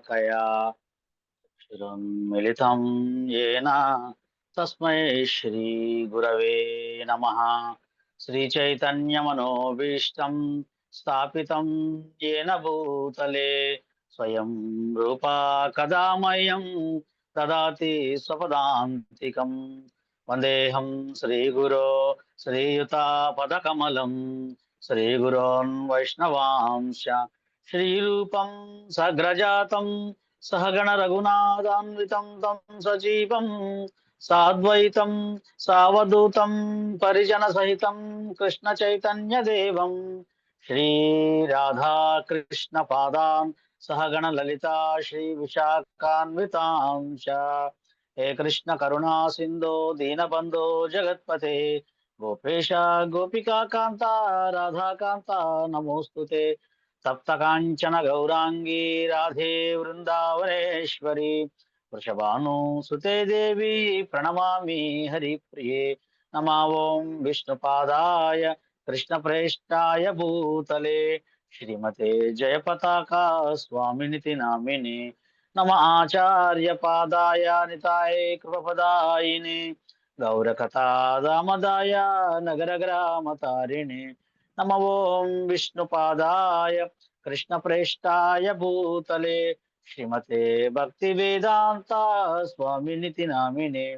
कया मिलितं येन तस्मै श्रीगुरवे नमः। श्रीचैतन्यमनोभीष्टं स्थापितं येन भूतले स्वयं रूपा कदा मह्यं ददाति स्वपदान्तिकं। वन्देऽहं श्रीगुरो श्रीयुतापदकमलं श्रीगुरोन् वैष्णवांश्च श्रीरूपं सग्रजातं सहगण रघुनाथान्वितं तं सजीवं साद्वैतं सावधूतं परिजन सहितं कृष्ण चैतन्य देवं श्रीराधा कृष्ण पादान् सहगण ललिता श्री विशाखान्वितांश्च। हे कृष्ण करुणा सिंधो दीनबंधो जगत्पते गोपेश गोपिका कांता राधा कांता नमोस्तुते। सप्त कांचन गौरांगी राधे वृंदावनेश्वरी वृषभानुसुते देवी प्रणमामि हरिप्रिये। नमा ओं विष्णुपादाय कृष्णप्रेष्ठाय भूतले श्रीमते जयपताका स्वामिनिति नामिने नम आचार्य पादाय निताय कृपपदायिने गौरकथा दामदाय नगर ग्राम तारिणे नम ओं विष्णुपादाय कृष्णप्रेष्ठाय भूतले श्रीमते भक्ति वेदांता स्वामिनिति नामिने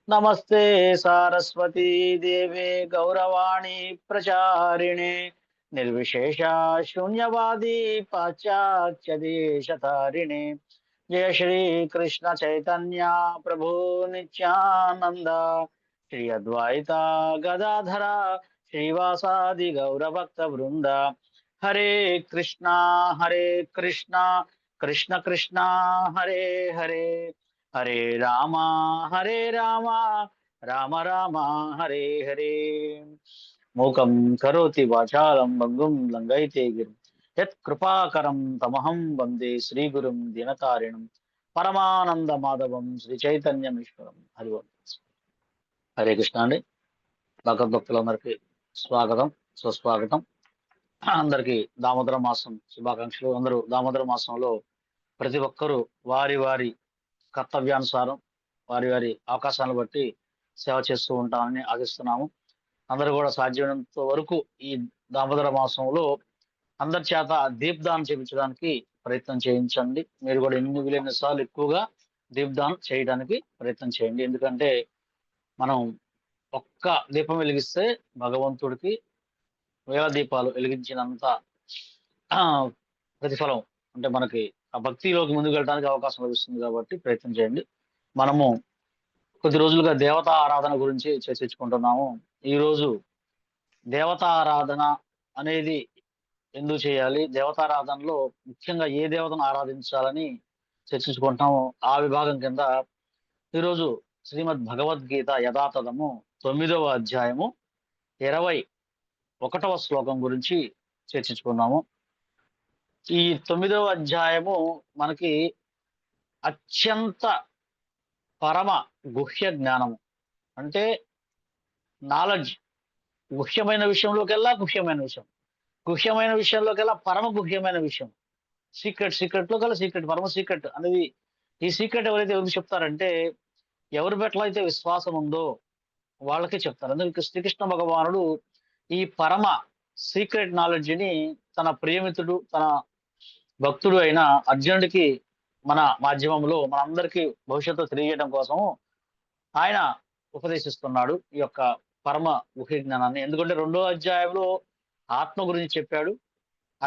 नमस्ते सारस्वती देवे गौरवाणी प्रचारिणे निर्विशेष शून्यवादी पाश्चात्य देशतारिणे। जय श्री कृष्ण चैतन्य प्रभु नित्यानंद श्री अद्वैता गदाधरा श्रीवासादि गौरभक्त वृंद। हरे कृष्णा कृष्ण कृष्णा हरे हरे हरे रामा राम राम हरे हरे। మూకం కరోతి వాచాలం బంగుం లంఘయితే గిరిం యత్కృపాకరం తమహం వందే శ్రీగురుం దినతారిణం పరమానంద మాధవం శ్రీ చైతన్యమీశ్వరం హరి ఓం. హరే కృష్ణ అండి. భగవద్భక్తులందరికీ స్వాగతం సుస్వాగతం. అందరికీ దామోదర మాసం శుభాకాంక్షలు. అందరూ దామోదర మాసంలో ప్రతి ఒక్కరూ వారి వారి కర్తవ్యానుసారం వారి వారి అవకాశాలను బట్టి సేవ చేస్తూ ఉంటామని ఆశిస్తున్నాము. అందరూ కూడా సాధ్యమైనంత వరకు ఈ దామోదర మాసంలో అందరి చేత దీప్దానం చేయించడానికి ప్రయత్నం చేయించండి. మీరు కూడా ఎన్ని వీలైన సార్లు ఎక్కువగా దీప్దానం చేయడానికి ప్రయత్నం చేయండి. ఎందుకంటే మనం ఒక్క దీపం వెలిగిస్తే భగవంతుడికి వేల దీపాలు వెలిగించినంత ప్రతిఫలం అంటే మనకి ఆ భక్తిలోకి ముందుకు వెళ్ళడానికి అవకాశం లభిస్తుంది. కాబట్టి ప్రయత్నం చేయండి. మనము కొద్ది రోజులుగా దేవతా ఆరాధన గురించి చర్చించుకుంటున్నాము. ఈ రోజు దేవతా ఆరాధన అనేది ఎందుకు చేయాలి, దేవతారాధనలో ముఖ్యంగా ఏ దేవతను ఆరాధించాలని చర్చించుకుంటాము. ఆ విభాగం కింద ఈరోజు శ్రీమద్ భగవద్గీత యథాతథము 9వ అధ్యాయము 21వ శ్లోకం గురించి చర్చించుకున్నాము. ఈ 9వ అధ్యాయము మనకి అత్యంత పరమ గుహ్య జ్ఞానము, అంటే నాలెడ్జ్, గుహ్యమైన విషయంలోకెల్లా గుహ్యమైన విషయం, గుహ్యమైన విషయంలోకెల్లా పరమ గుహ్యమైన విషయం, సీక్రెట్ లో కల్లా సీక్రెట్, పరమ సీక్రెట్ అనేది. ఈ సీక్రెట్ ఎవరైతే ఎవరికి చెప్తారంటే ఎవరి పట్ల అయితే విశ్వాసం ఉందో వాళ్ళకే చెప్తారు. అందుకే శ్రీకృష్ణ భగవానుడు ఈ పరమ సీక్రెట్ నాలెడ్జిని తన ప్రియమిత్రుడు, తన భక్తుడు అయిన అర్జునుడికి మన మాధ్యమంలో మనందరికీ భవిష్యత్తు తెలియజేయడం కోసం ఆయన ఉపదేశిస్తున్నాడు ఈ యొక్క పరమ గుహ్య జ్ఞానాన్ని. ఎందుకంటే 2వ అధ్యాయంలో ఆత్మ గురించి చెప్పాడు,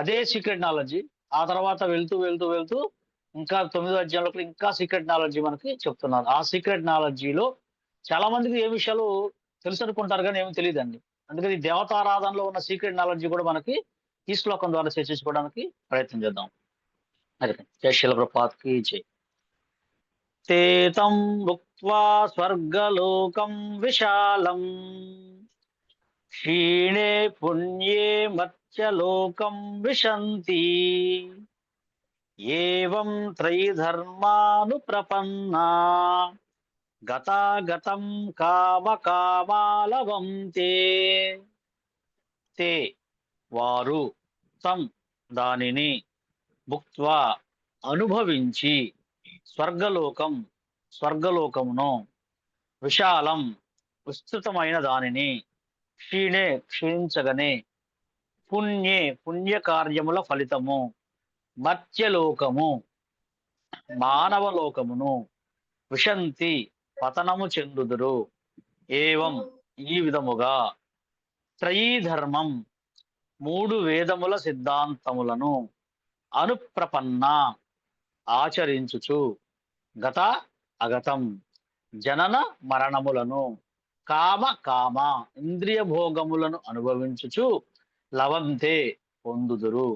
అదే సీక్రెట్ నాలెడ్జి. ఆ తర్వాత వెళ్తూ వెళ్తూ వెళ్తూ ఇంకా 9వ అధ్యాయంలో ఇంకా సీక్రెట్ నాలెడ్జి మనకి చెప్తున్నారు. ఆ సీక్రెట్ నాలెడ్జిలో చాలా మందికి ఏ విషయాలు తెలుసు అనుకుంటారు కానీ ఏమి తెలియదండి. అందుకని దేవతారాధనలో ఉన్న సీక్రెట్ నాలెడ్జి కూడా మనకి ఈ శ్లోకం ద్వారా చర్చించుకోవడానికి ప్రయత్నం చేద్దాం. అదే జై శీల ప్రభుపాద్కి జై. తేతం భుక్త్వా స్వర్గలోకం విశాలం క్షీణే పుణ్యే మత్స్యలోకం విశంతి ఏవం త్రైధర్మానుప్రపన్నా గతాగతం కామకామాలవంతే. తే వారు, తం దానిని, భుక్త్వా అనుభవించి స్వర్గలోకమును విశాలం విస్తృతమైన దానిని క్షీణించగనే పుణ్యకార్యముల ఫలితము మర్త్యలోకము మానవలోకమును విశంతి పతనము చెందుదురు. ఏవం ఈ విధముగా త్రయీధర్మం మూడు వేదముల సిద్ధాంతములను అనుప్రపన్న ఆచరించుచు గత అగతం జనన మరణములను కామ ఇంద్రియ భోగములను అనుభవించుచు లవంతే పొందుదురు.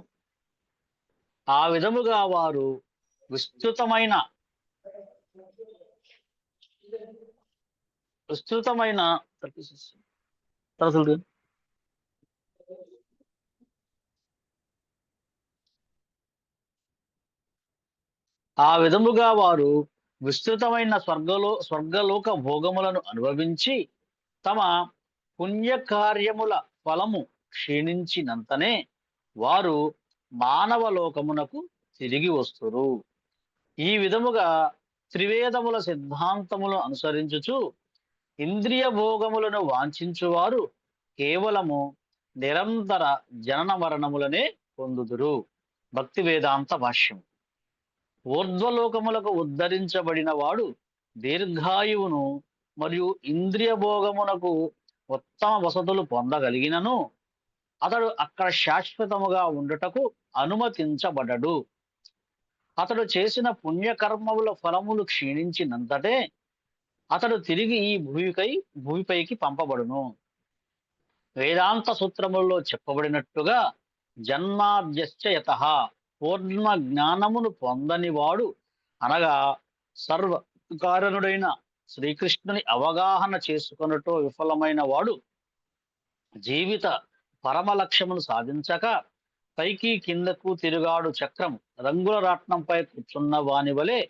ఆ విధముగా వారు విస్తృతమైన ఆ విధముగా వారు విస్తృతమైన స్వర్గలోక భోగములను అనుభవించి తమ పుణ్యకార్యముల ఫలము క్షీణించినంతనే వారు మానవ లోకమునకు తిరిగి వస్తురు. ఈ విధముగా త్రివేదముల సిద్ధాంతములను అనుసరించుచు ఇంద్రియ భోగములను వాంఛించువారు కేవలము నిరంతర జనన మరణములనే పొందుదురు. భక్తి వేదాంత భాష్యం. ఊర్ధ్వలోకములకు ఉద్ధరించబడిన వాడు దీర్ఘాయువును మరియు ఇంద్రియ భోగమునకు ఉత్తమ వసతులు పొందగలిగినను అతడు అక్కడ శాశ్వతముగా ఉండుటకు అనుమతించబడడు. అతడు చేసిన పుణ్యకర్మముల ఫలములు క్షీణించినంతటే అతడు తిరిగి ఈ భూమిపైకి పంపబడును. వేదాంత సూత్రములలో చెప్పబడినట్టుగా జన్మాద్యశ్చ యతః పూర్ణ జ్ఞానమును పొందని వాడు అనగా సర్వకారణుడైన శ్రీకృష్ణుని అవగాహన చేసుకొనుటో విఫలమైన వాడు జీవిత పరమ లక్ష్యమును సాధించక పైకి కిందకు తిరుగాడు చక్రం రంగుల రాట్నంపై కూర్చున్న వాని వలె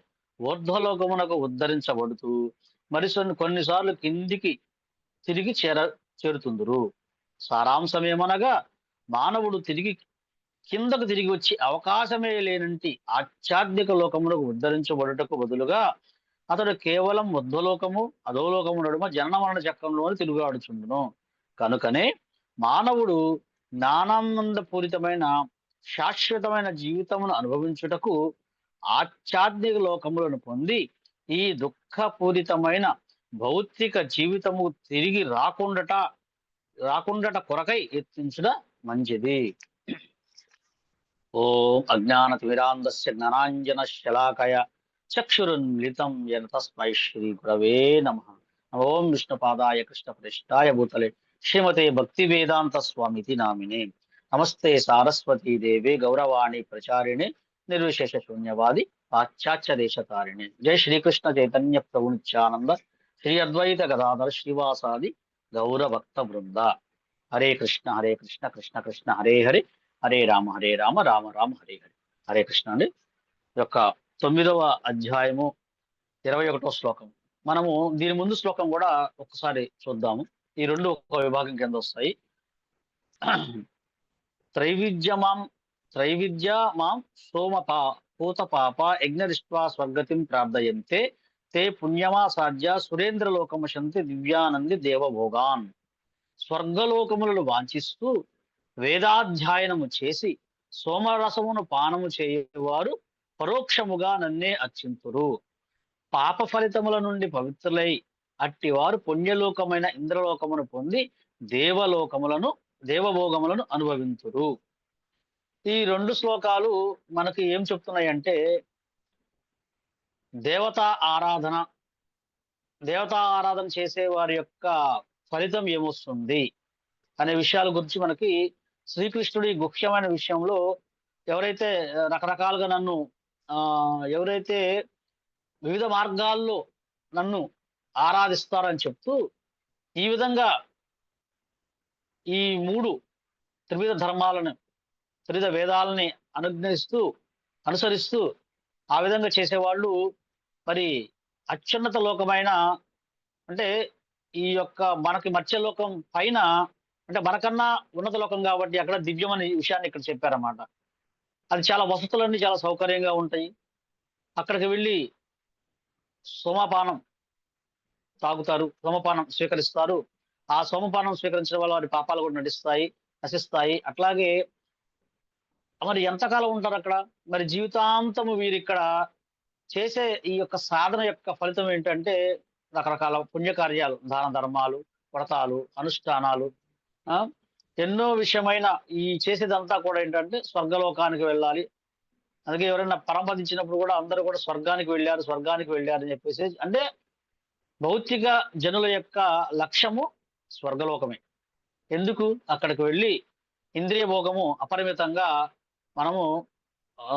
ఊర్ధ్వలోకమునకు ఉద్ధరించబడుతూ కొన్నిసార్లు కిందికి తిరిగి చేరుతుందురు. సారాంశమేమనగా మానవుడు కిందకు తిరిగి వచ్చి అవకాశమే లేనంటి ఆధ్యాత్మిక లోకమునకు ఉద్ధరించబడుటకు బదులుగా అతడు కేవలం ఊర్ధ్వలోకము అధోలోకము నడుమ జనన మరణ చక్రంలోని తిరుగాడుచుండును. కనుకనే మానవుడు జ్ఞానానందపూరితమైన శాశ్వతమైన జీవితమును అనుభవించుటకు ఆధ్యాత్మిక లోకములను పొంది ఈ దుఃఖపూరితమైన భౌతిక జీవితము తిరిగి రాకుండట కొరకై యత్నించుట మంచిది. ఓం అజ్ఞానతిమిరాంధస్య జ్ఞానాంజన శలాకయ చక్షురున్మిళితం యన తస్మై శ్రీ గురవే నమః. ఓం విష్ణుపాదాయ కృష్ణప్రతిష్ఠాయ భూతలే శ్రీమతే భక్తి వేదాంత స్వామితి నామినే. నమస్తే సారస్వతీ దేవే గౌరవాణి ప్రచారిణే నిర్విశేష శూన్యవాది పాశ్చాత్య దేశతారిణే. జై శ్రీకృష్ణ చైతన్య ప్రభు నిత్యానంద శ్రీ అద్వైత గదాధర శ్రీవాసాది గౌరభక్త బృంద. హరే కృష్ణ కృష్ణ కృష్ణ హరే హరే హరే రామ రామ రామ హరే హరే. హరే కృష్ణ అండి. యొక్క 9వ అధ్యాయము 21వ శ్లోకం. మనము దీని ముందు శ్లోకం కూడా ఒక్కసారి చూద్దాము. ఈ రెండు ఒక విభాగం కింద వస్తాయి. త్రైవిద్య మాం సోమపా పూత పాప యజ్ఞరిష్ట్వా స్వర్గతిం ప్రార్థయంతే తే పుణ్యమాసాధ్య సురేంద్రలోకమశంతి దివ్యానంది దేవభోగాన్. స్వర్గలోకములను వాంఛిస్తూ వేదాధ్యయనము చేసి సోమరసమును పానము చేయవారు పరోక్షముగా నన్నే అర్చింతురు. పాప ఫలితముల నుండి పవిత్రులై అట్టివారు పుణ్యలోకమైన ఇంద్రలోకమును పొంది దేవభోగములను అనుభవింతురు. ఈ రెండు శ్లోకాలు మనకి ఏం చెప్తున్నాయంటే దేవతా ఆరాధన చేసే వారి యొక్క ఫలితం ఏమొస్తుంది అనే విషయాల గురించి మనకి శ్రీకృష్ణుడి గుహ్యమైన విషయంలో ఎవరైతే రకరకాలుగా నన్ను ఎవరైతే వివిధ మార్గాల్లో నన్ను ఆరాధిస్తారని చెప్తూ ఈ విధంగా ఈ త్రివిధ ధర్మాలను త్రివిధ వేదాలని అనుసరిస్తూ ఆ విధంగా చేసేవాళ్ళు మరి అత్యున్నత లోకమైన అంటే ఈ యొక్క మనకి మత్స్యలోకం పైన అంటే మనకన్నా ఉన్నత లోకం కాబట్టి అక్కడ దివ్యం అనే విషయాన్ని ఇక్కడ చెప్పారన్నమాట. అది చాలా వసతులన్నీ చాలా సౌకర్యంగా ఉంటాయి. అక్కడికి వెళ్ళి సోమపానం తాగుతారు, సోమపానం స్వీకరిస్తారు. ఆ సోమపానం స్వీకరించడం వల్ల వారి పాపాలు కూడా నశిస్తాయి. అట్లాగే మరి ఎంతకాలం ఉంటారు అక్కడ? మరి జీవితాంతము వీరిక్కడ చేసే ఈ యొక్క సాధన యొక్క ఫలితం ఏంటంటే రకరకాల పుణ్యకార్యాలు, దాన ధర్మాలు, వ్రతాలు, అనుష్ఠానాలు, ఆ ఎన్నో విషయమైన ఈ చేసేదంతా కూడా ఏంటంటే స్వర్గలోకానికి వెళ్ళాలి. అందుకే ఎవరైనా పరమపదించినప్పుడు కూడా అందరూ కూడా స్వర్గానికి వెళ్ళారు అని చెప్పేసి, అంటే భౌతిక జనుల యొక్క లక్ష్యము స్వర్గలోకమే. ఎందుకు? అక్కడికి వెళ్ళి ఇంద్రియ భోగము అపరిమితంగా మనము ఆ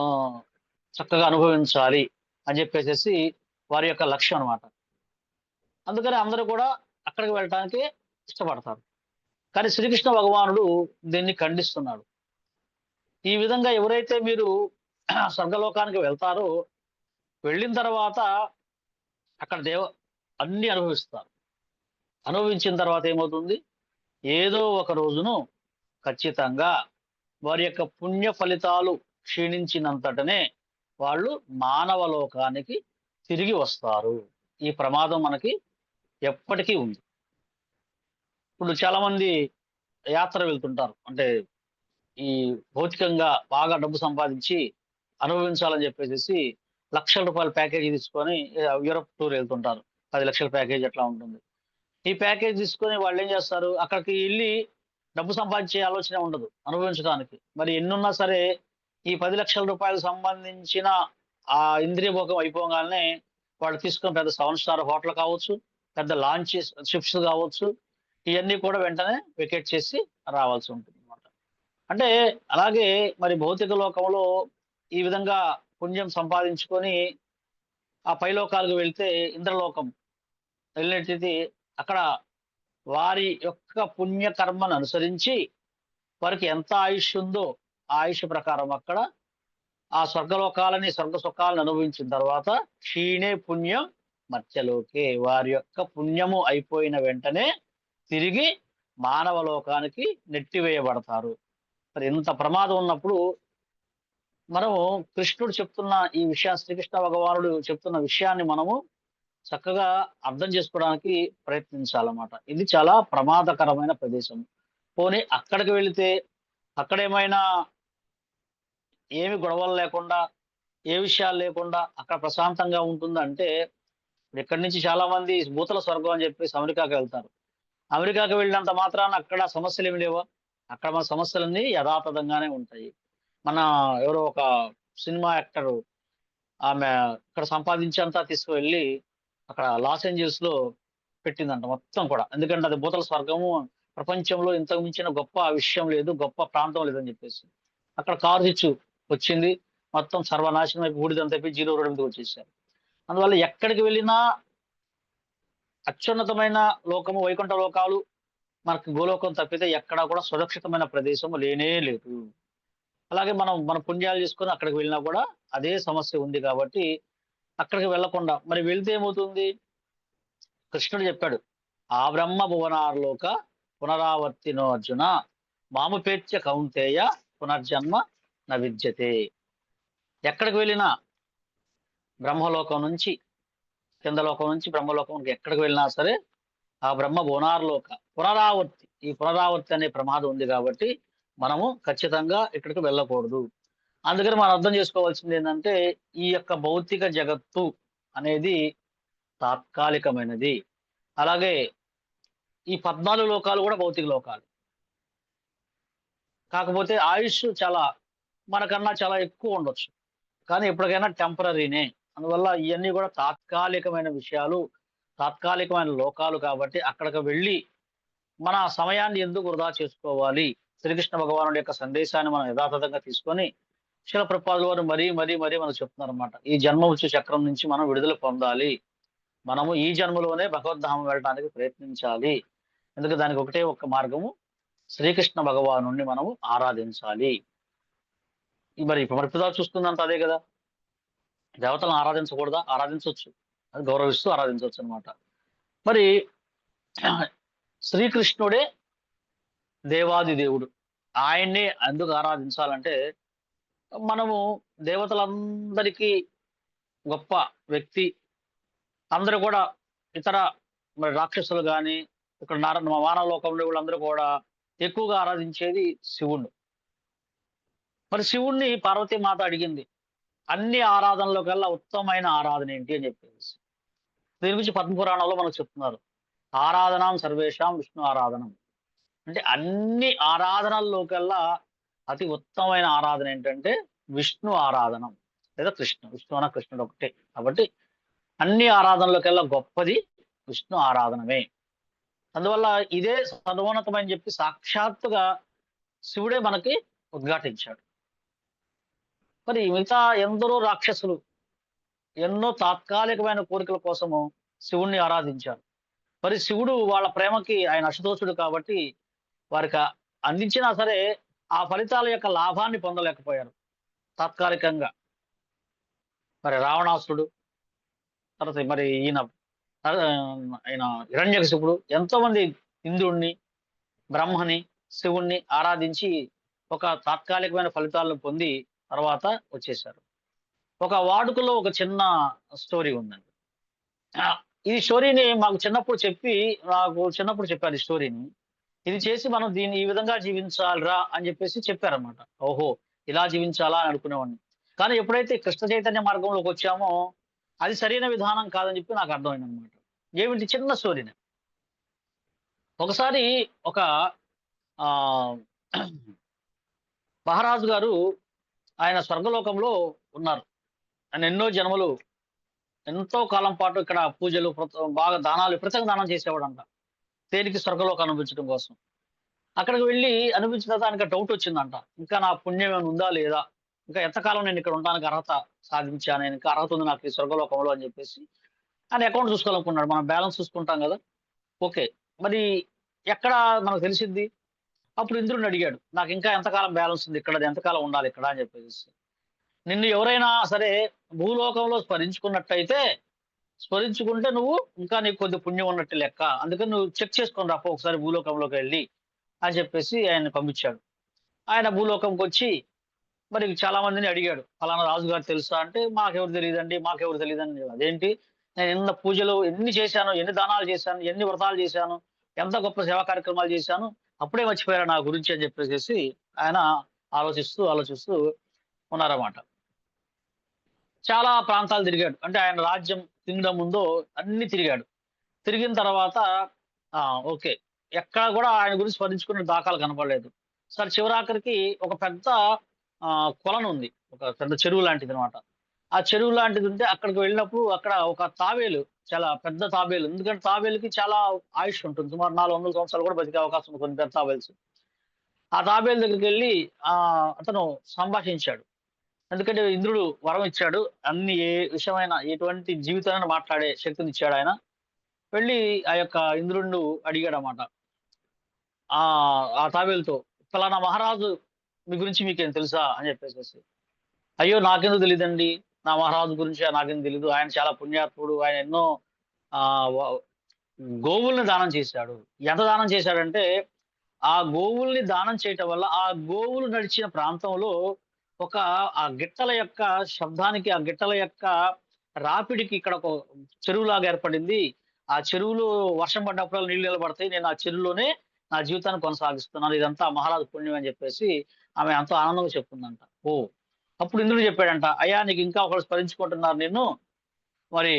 చక్కగా అనుభవించాలి అని చెప్పేసేసి వారి యొక్క లక్ష్యం అన్నమాట. అందుకని అందరూ కూడా అక్కడికి వెళ్ళటానికి ఇష్టపడతారు. కానీ శ్రీకృష్ణ భగవానుడు దీన్ని ఖండిస్తున్నాడు. ఈ విధంగా ఎవరైతే మీరు స్వర్గలోకానికి వెళ్తారో, వెళ్ళిన తర్వాత అక్కడ అన్ని అనుభవిస్తారు. అనుభవించిన తర్వాత ఏమవుతుంది? ఏదో ఒక రోజును ఖచ్చితంగా వారి యొక్క పుణ్య ఫలితాలు క్షీణించినంతటనే వాళ్ళు మానవ లోకానికి తిరిగి వస్తారు. ఈ ప్రమాదం మనకి ఎప్పటికీ ఉంది. ఇప్పుడు చాలా మంది యాత్ర వెళ్తుంటారు. అంటే ఈ భౌతికంగా బాగా డబ్బు సంపాదించి అనుభవించాలని చెప్పేసేసి లక్షల రూపాయల ప్యాకేజీ తీసుకొని యూరప్ టూర్ వెళ్తుంటారు. 10 లక్షల ప్యాకేజీ అట్లా ఉంటుంది. ఈ ప్యాకేజ్ తీసుకొని వాళ్ళు ఏం చేస్తారు? అక్కడికి వెళ్ళి డబ్బు సంపాదించే ఆలోచన ఉండదు అనుభవించడానికి. మరి ఎన్నున్నా సరే ఈ 10 లక్షల రూపాయలకు సంబంధించిన ఆ ఇంద్రియ భోగం అయిపోగానే వాళ్ళు తీసుకున్న పెద్ద 7 స్టార్ హోటల్ కావచ్చు, పెద్ద లాంచ్ షిప్స్ కావచ్చు, ఇవన్నీ కూడా వెంటనే వెకేట్ చేసి రావాల్సి ఉంటుందన్నమాట. అంటే అలాగే మరి భౌతిక లోకంలో ఈ విధంగా పుణ్యం సంపాదించుకొని ఆ పైలోకాలకు వెళ్తే ఇంద్రలోకం వెళ్ళినట్టయితే అక్కడ వారి యొక్క పుణ్య కర్మను అనుసరించి వారికి ఎంత ఆయుష్ ఉందో ఆ ఆయుష్ ప్రకారం అక్కడ ఆ స్వర్గ సుఖాలను అనుభవించిన తర్వాత క్షీణే పుణ్యం మత్స్యలోకే, వారి యొక్క పుణ్యము అయిపోయిన వెంటనే తిరిగి మానవ లోకానికి నెట్టివేయబడతారు. మరి ఇంత ప్రమాదం ఉన్నప్పుడు మనము కృష్ణుడు చెప్తున్న ఈ విషయాన్ని, శ్రీకృష్ణ భగవానుడు చెప్తున్న విషయాన్ని మనము చక్కగా అర్థం చేసుకోవడానికి ప్రయత్నించాలన్నమాట. ఇది చాలా ప్రమాదకరమైన ప్రదేశం. పోనీ అక్కడికి వెళితే అక్కడేమైనా ఏమి గొడవలు లేకుండా, ఏ విషయాలు లేకుండా అక్కడ ప్రశాంతంగా ఉంటుందంటే, ఇక్కడి నుంచి చాలా మంది భూతల స్వర్గం అని చెప్పేసి అమెరికాకి వెళ్తారు. అమెరికాకి వెళ్ళినంత మాత్రాన అక్కడ సమస్యలు ఏమి లేవా? అక్కడ మన సమస్యలన్నీ యథాతథంగానే ఉంటాయి. మన ఎవరో ఒక సినిమా యాక్టర్, ఆమె ఇక్కడ సంపాదించేంతా తీసుకువెళ్ళి అక్కడ లాస్ ఏంజల్స్ లో పెట్టిందంట మొత్తం కూడా. ఎందుకంటే అది భూతల స్వర్గము, ప్రపంచంలో ఇంతకు మించిన గొప్ప విషయం లేదు, గొప్ప ప్రాంతం లేదని చెప్పేసి. అక్కడ కారు తెచ్చు వచ్చింది, మొత్తం సర్వనాశనం అయిపోయి బూడిదంతా అయిపోయి జీరో రోడ్డు మీదకి వచ్చేసారు. అందువల్ల ఎక్కడికి వెళ్ళినా అత్యున్నతమైన లోకము వైకుంఠ లోకాలు మనకి గోలోకం తప్పితే ఎక్కడా కూడా సురక్షితమైన ప్రదేశం లేనే లేదు. అలాగే మనం మన పుణ్యాలు చేసుకొని అక్కడికి వెళ్ళినా కూడా అదే సమస్య ఉంది కాబట్టి అక్కడికి వెళ్ళకుండా మరి వెళ్తే ఏమవుతుంది? కృష్ణుడు చెప్పాడు, ఆ బ్రహ్మ భువనార్లోక పునరావర్తినో అర్జున మాముపేత్య కౌంతేయ పునర్జన్మ న విద్యతే. ఎక్కడికి వెళ్ళినా బ్రహ్మలోకం నుంచి కింద లోకం నుంచి బ్రహ్మలోకంకి ఎక్కడికి వెళ్ళినా సరే ఆ బ్రహ్మ భువనార్లోక పునరావర్తి, ఈ పునరావర్తి అనే ప్రమాదం ఉంది కాబట్టి మనము ఖచ్చితంగా ఇక్కడికి వెళ్ళకూడదు. అందుకని మనం అర్థం చేసుకోవాల్సింది ఏంటంటే ఈ యొక్క భౌతిక జగత్తు అనేది తాత్కాలికమైనది. అలాగే ఈ 14 లోకాలు కూడా భౌతిక లోకాలు. కాకపోతే ఆయుష్ చాలా మనకన్నా చాలా ఎక్కువ ఉండొచ్చు. కానీ ఎప్పటికైనా టెంపరరీనే. అందువల్ల ఇవన్నీ కూడా తాత్కాలికమైన విషయాలు, తాత్కాలికమైన లోకాలు కాబట్టి అక్కడికి వెళ్ళి మన సమయాన్ని ఎందుకు వృధా చేసుకోవాలి? శ్రీకృష్ణ భగవానుడి యొక్క సందేశాన్ని మనం యథాతథంగా తీసుకొని శిల ప్రభుపాదుల వారు మరీ మనకు చెప్తున్నారన్నమాట. ఈ జన్మ మృత్యు చక్రం నుంచి మనం విడుదల పొందాలి. మనము ఈ జన్మలోనే భగవద్ధామం వెళ్ళడానికి ప్రయత్నించాలి. ఎందుకంటే దానికి ఒకటే ఒక్క మార్గము, శ్రీకృష్ణ భగవానుడిని మనము ఆరాధించాలి. మరి ఇప్పుడు చూస్తుందంత అదే కదా. దేవతలను ఆరాధించకూడదా? ఆరాధించవచ్చు. అది గౌరవిస్తూ ఆరాధించవచ్చు అనమాట. మరి శ్రీకృష్ణుడే దేవాది దేవుడు. ఆయన్ని ఎందుకు ఆరాధించాలంటే మనము దేవతలందరికీ గొప్ప వ్యక్తి. అందరూ కూడా ఇతర మరి రాక్షసులు గాని, ఇక్కడ మానవ లోకంలో వీళ్ళందరూ కూడా ఎక్కువగా ఆరాధించేది శివుణ్ణి. మరి శివుణ్ణి పార్వతీమాత అడిగింది. అన్ని ఆరాధనలో కల్లా ఉత్తమమైన ఆరాధన ఏంటి అని చెప్పేసి. దీని గురించి పద్మపురాణంలో మనకు చెప్తున్నారు. ఆరాధనాం సర్వేషాం విష్ణు ఆరాధనం. అంటే అన్ని ఆరాధనల్లో కల్లా అతి ఉత్తమమైన ఆరాధన ఏంటంటే విష్ణు ఆరాధనం లేదా కృష్ణ. విష్ణు అన్న కృష్ణుడు ఒకటే. కాబట్టి అన్ని ఆరాధనలకెల్లా గొప్పది విష్ణు ఆరాధనమే. అందువల్ల ఇదే సర్వోన్నతమని చెప్పి సాక్షాత్తుగా శివుడే మనకి ఉద్ఘాటించాడు. మరి మిగతా ఎందరో రాక్షసులు ఎన్నో తాత్కాలికమైన కోరికల కోసము శివుణ్ణి ఆరాధించారు. మరి శివుడు వాళ్ళ ప్రేమకి ఆయన అశుతోషుడు కాబట్టి వారికి అందించినా సరే ఆ ఫలితాల యొక్క లాభాన్ని పొందలేకపోయారు తాత్కాలికంగా. మరి రావణాసురుడు, తర్వాత మరి ఆయన హిరణ్యకశిపుడు ఎంతో మంది ఇంద్రుణ్ణి, బ్రహ్మని, శివుణ్ణి ఆరాధించి ఒక తాత్కాలికమైన ఫలితాలను పొంది తర్వాత వచ్చేశారు. ఒక వాడుకలో ఒక చిన్న స్టోరీ ఉందండి. ఈ స్టోరీని మాకు చిన్నప్పుడు చెప్పారు ఈ స్టోరీని. ఇది చేసి మనం దీన్ని ఈ విధంగా జీవించాలిరా అని చెప్పేసి చెప్పారన్నమాట. ఓహో, ఇలా జీవించాలా అని అనుకునేవాడిని. కానీ ఎప్పుడైతే కృష్ణ చైతన్య మార్గంలోకి వచ్చామో అది సరైన విధానం కాదని చెప్పి నాకు అర్థమైంది అనమాట. ఏమిటి చిన్న స్టోరీని. ఒకసారి ఒక ఆ మహారాజు గారు ఆయన స్వర్గలోకంలో ఉన్నారు. ఆయన ఎన్నో జన్మలు ఎంతో కాలం పాటు ఇక్కడ పూజలు బాగా దానాలు విపరీతంగా దానం చేసేవాడంట. తేలికి స్వర్గలోకం అనుభవించడం కోసం. అక్కడికి వెళ్ళి అనిపించిన తర్వాత ఆయనకు డౌట్ వచ్చిందంట. ఇంకా నా పుణ్యం ఏమైనా ఉందా లేదా? ఇంకా ఎంతకాలం నేను ఇక్కడ ఉండడానికి అర్హత సాధించాను, ఇంకా అర్హత ఉంది నాకు ఈ స్వర్గలోకంలో అని చెప్పేసి ఆయన అకౌంట్ చూసుకోవాలనుకున్నాడు. మనం బ్యాలెన్స్ చూసుకుంటాం కదా. ఓకే, మరి ఎక్కడ మనకు తెలిసింది? అప్పుడు ఇంద్రుడిని అడిగాడు, నాకు ఇంకా ఎంతకాలం బ్యాలెన్స్ ఉంది ఇక్కడ, ఎంతకాలం ఉండాలి ఇక్కడ అని చెప్పేసి. నిన్ను ఎవరైనా సరే భూలోకంలో స్మరించుకుంటే నువ్వు ఇంకా నీకు కొద్ది పుణ్యం ఉన్నట్టు లెక్క. అందుకని నువ్వు చెక్ చేసుకొని రాపో ఒకసారి భూలోకంలోకి వెళ్ళి అని చెప్పేసి ఆయన్ని పంపించాడు. ఆయన భూలోకంకి వచ్చి మరి చాలా మందిని అడిగాడు, ఫలానా రాజుగారు తెలుసా అంటే మాకెవరు తెలియదండి, మాకెవరు తెలియదండి. అదేంటి, నేను ఎన్న పూజలు ఎన్ని చేశాను, ఎన్ని దానాలు చేశాను, ఎన్ని వ్రతాలు చేశాను, ఎంత గొప్ప సేవా కార్యక్రమాలు చేశాను, అప్పుడే మర్చిపోయారు నా గురించి అని చెప్పేసి ఆయన ఆలోచిస్తూ ఉన్నారన్నమాట. చాలా ప్రాంతాలు తిరిగాడు. అంటే ఆయన రాజ్యం కింగ్డమ్ ఉందో అన్ని తిరిగాడు. తిరిగిన తర్వాత ఓకే, ఎక్కడ కూడా ఆయన గురించి స్మరించుకునే దాఖలు కనపడలేదు. సరే చివరాఖరికి ఒక పెద్ద కొలను ఉంది, ఒక పెద్ద చెరువు లాంటిది అనమాట. ఆ చెరువు లాంటిది ఉంటే అక్కడికి వెళ్ళినప్పుడు అక్కడ ఒక తాబేలు, చాలా పెద్ద తాబేలు. ఎందుకంటే తాబేలుకి చాలా ఆయుష్ ఉంటుంది, సుమారు 400 సంవత్సరాలు కూడా బతికే అవకాశం ఉంది కొన్ని పెద్ద తాబేల్స్. ఆ తాబేలు దగ్గరికి వెళ్ళి అతను సంభాషించాడు. ఎందుకంటే ఇంద్రుడు వరం ఇచ్చాడు, అన్ని ఏ విషయమైన ఎటువంటి జీవితాన్ని మాట్లాడే శక్తిని ఇచ్చాడు ఆయన. వెళ్ళి ఆ యొక్క ఇంద్రుడు అడిగాడు అన్నమాట ఆ తాబేలుతో, ఫలానా మహారాజు మీ గురించి మీకేం తెలుసా అని చెప్పేసి. అయ్యో నాకెందుకు తెలియదండి, నా మహారాజు గురించి నాకేం తెలీదు, ఆయన చాలా పుణ్యాత్ముడు, ఆయన ఎన్నో ఆ గోవుల్ని దానం చేశాడు. ఎంత దానం చేశాడంటే ఆ గోవుల్ని దానం చేయటం వల్ల ఆ గోవులు నడిచిన ప్రాంతంలో ఒక ఆ గిట్టల యొక్క శబ్దానికి, ఆ గిట్టల యొక్క రాపిడికి ఇక్కడ ఒక చెరువులాగా ఏర్పడింది. ఆ చెరువులో వర్షం పడ్డప్పుడు నీళ్లు నిలబడతాయి, నేను ఆ చెరువులోనే నా జీవితాన్ని కొనసాగిస్తున్నాను, ఇదంతా మహారాజు పుణ్యం అని చెప్పేసి ఆమె ఎంతో ఆనందంగా చెప్తుందంట. ఓ, అప్పుడు ఇంద్రుడు చెప్పాడంట, అయ్యా నీకు ఇంకా ఒకళ్ళు స్మరించుకుంటున్నారు నిన్ను, మరి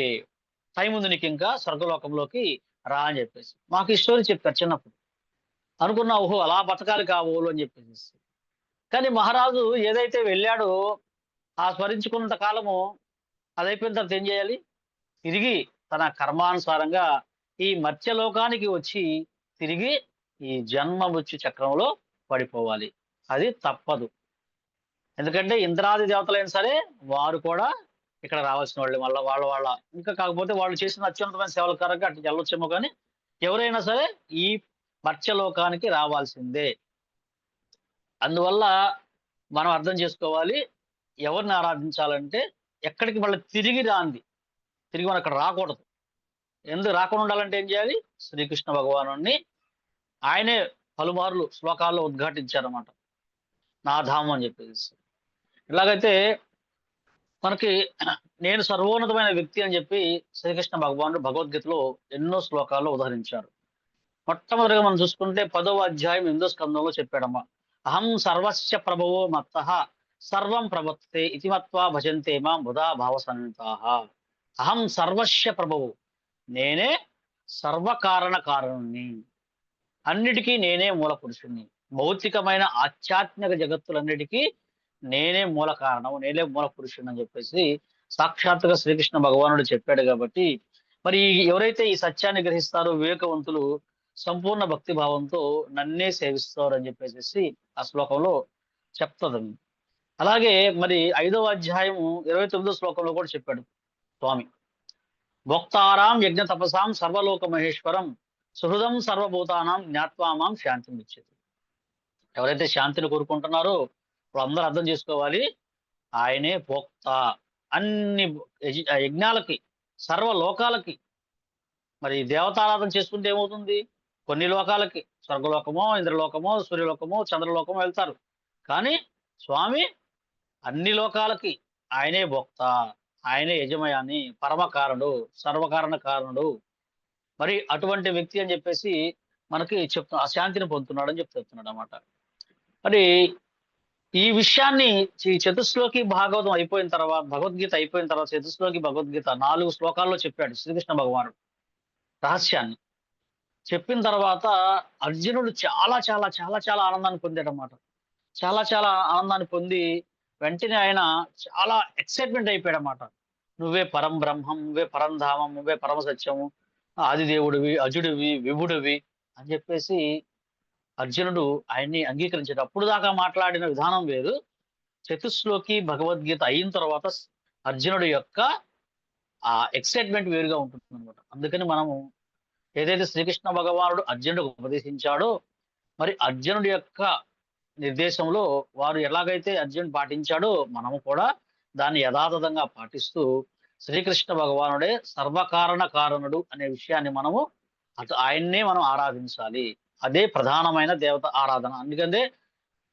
టైం ఉంది నీకు, ఇంకా స్వర్గలోకంలోకి రా అని చెప్పేసి. మాకు ఈ స్టోరీ చెప్పారు చిన్నప్పుడు. అనుకున్నా ఓహో అలా బతకాలి కాబోలు అని చెప్పేసి. కానీ మహారాజు ఏదైతే వెళ్ళాడో ఆ స్మరించుకున్నంత కాలము అదైపోయిన తర్వాత ఏం చేయాలి? తిరిగి తన కర్మానుసారంగా ఈ మత్స్యలోకానికి వచ్చి తిరిగి ఈ జన్మ మృత్యు చక్రంలో పడిపోవాలి. అది తప్పదు. ఎందుకంటే ఇంద్రాది దేవతలైనా సరే వారు కూడా ఇక్కడ రావాల్సిన వాళ్ళు. మళ్ళీ వాళ్ళ ఇంకా కాకపోతే వాళ్ళు చేసిన అత్యున్నతమైన సేవల కారణంగా అటు వెళ్ళొచ్చేమో, కానీ ఎవరైనా సరే ఈ మత్స్యలోకానికి రావాల్సిందే. అందువల్ల మనం అర్థం చేసుకోవాలి, ఎవరిని ఆరాధించాలంటే ఎక్కడికి మళ్ళీ తిరిగి మనం అక్కడ రాకూడదు. ఎందుకు రాకుండా ఉండాలంటే ఏం చేయాలి? శ్రీకృష్ణ భగవానుణ్ణి ఆయనే పలుమార్లు శ్లోకాల్లో ఉద్ఘాటించారన్నమాట, నా ధామం అని చెప్పేసి. ఇలాగైతే మనకి నేను సర్వోన్నతమైన వ్యక్తి అని చెప్పి శ్రీకృష్ణ భగవానుడు భగవద్గీతలో ఎన్నో శ్లోకాల్లో ఉదహరించారు. మొట్టమొదటిగా మనం చూసుకుంటే 10వ అధ్యాయం 8వ స్కందంలో చెప్పాడమ్మా. అహం సర్వస్య ప్రభవో మత్తః సర్వం ప్రవర్తతే ఇతి మత్వా భజంతే మాం బుధా భావసన్నితాః. అహం సర్వస్య ప్రభవు, నేనే సర్వకారణ కారణుణ్ణి, అన్నిటికీ నేనే మూల పురుషుణ్ణి. భౌతికమైన ఆధ్యాత్మిక జగత్తులన్నిటికీ నేనే మూల కారణం, నేనే మూల పురుషుణ్ణి అని చెప్పేసి సాక్షాత్తుగా శ్రీకృష్ణ భగవానుడు చెప్పాడు. కాబట్టి మరి ఎవరైతే ఈ సత్యాన్ని గ్రహిస్తారో వివేకవంతులు సంపూర్ణ భక్తి భావంతో నన్నే సేవిస్తారు అని చెప్పేసి ఆ శ్లోకంలో చెప్తుంది. అలాగే మరి 5వ అధ్యాయము 29వ శ్లోకంలో కూడా చెప్పాడు స్వామి. భోక్తారాం యజ్ఞ తపసాం సర్వలోక మహేశ్వరం సుహృదం సర్వభూతానాం జ్ఞాత్వా మాం శాంతిని ఇచ్చేది. ఎవరైతే శాంతిని కోరుకుంటున్నారో ఇప్పుడు అందరూ అర్థం చేసుకోవాలి, ఆయనే భోక్త. అన్ని యజ్ఞాలకి, సర్వ లోకాలకి. మరి దేవతారాధన చేసుకుంటే ఏమవుతుంది? కొన్ని లోకాలకి, స్వర్గలోకమో, ఇంద్రలోకమో, సూర్యలోకమో, చంద్రలోకమో వెళ్తారు. కానీ స్వామి అన్ని లోకాలకి ఆయనే భోక్త, ఆయనే యజమయాని, పరమకారుడు, సర్వకారణ కారణుడు. మరి అటువంటి వ్యక్తి అని చెప్పేసి మనకి చెప్తు ఆ శాంతిని పొందుతున్నాడు అని చెప్తున్నాడు అన్నమాట. మరి ఈ విషయాన్ని ఈ చతుశ్లోకి భాగవతం అయిపోయిన తర్వాత, భగవద్గీత అయిపోయిన తర్వాత చతుశ్లోకి భగవద్గీత 4 శ్లోకాల్లో చెప్పాడు శ్రీకృష్ణ భగవానుడు రహస్యాన్ని. చెప్పిన తర్వాత అర్జునుడు చాలా చాలా చాలా చాలా ఆనందాన్ని పొందాడన్నమాట. చాలా చాలా ఆనందాన్ని పొంది వెంటనే ఆయన చాలా ఎక్సైట్మెంట్ అయిపోయాడన్నమాట. నువ్వే పరం బ్రహ్మం, నువ్వే పరంధామం, నువ్వే పరమ సత్యము, ఆదిదేవుడివి, అజుడివి, విభుడివి అని చెప్పేసి అర్జునుడు ఆయన్ని అంగీకరించాడు. అప్పుడు దాకా మాట్లాడిన విధానం వేరు. చతుశ్లోకి భగవద్గీత అయిన తర్వాత అర్జునుడి యొక్క ఆ ఎక్సైట్మెంట్ వేరుగా ఉంటుంది అనమాట. అందుకని మనము ఏదైతే శ్రీకృష్ణ భగవానుడు అర్జునుడికి ఉపదేశించాడో, మరి అర్జునుడి యొక్క నిర్దేశంలో వారు ఎలాగైతే అర్జునుడు పాటించాడో మనము కూడా దాన్ని యథాతథంగా పాటిస్తూ శ్రీకృష్ణ భగవానుడే సర్వకారణ కారణుడు అనే విషయాన్ని మనము ఆయన్నే మనం ఆరాధించాలి. అదే ప్రధానమైన దేవత ఆరాధన.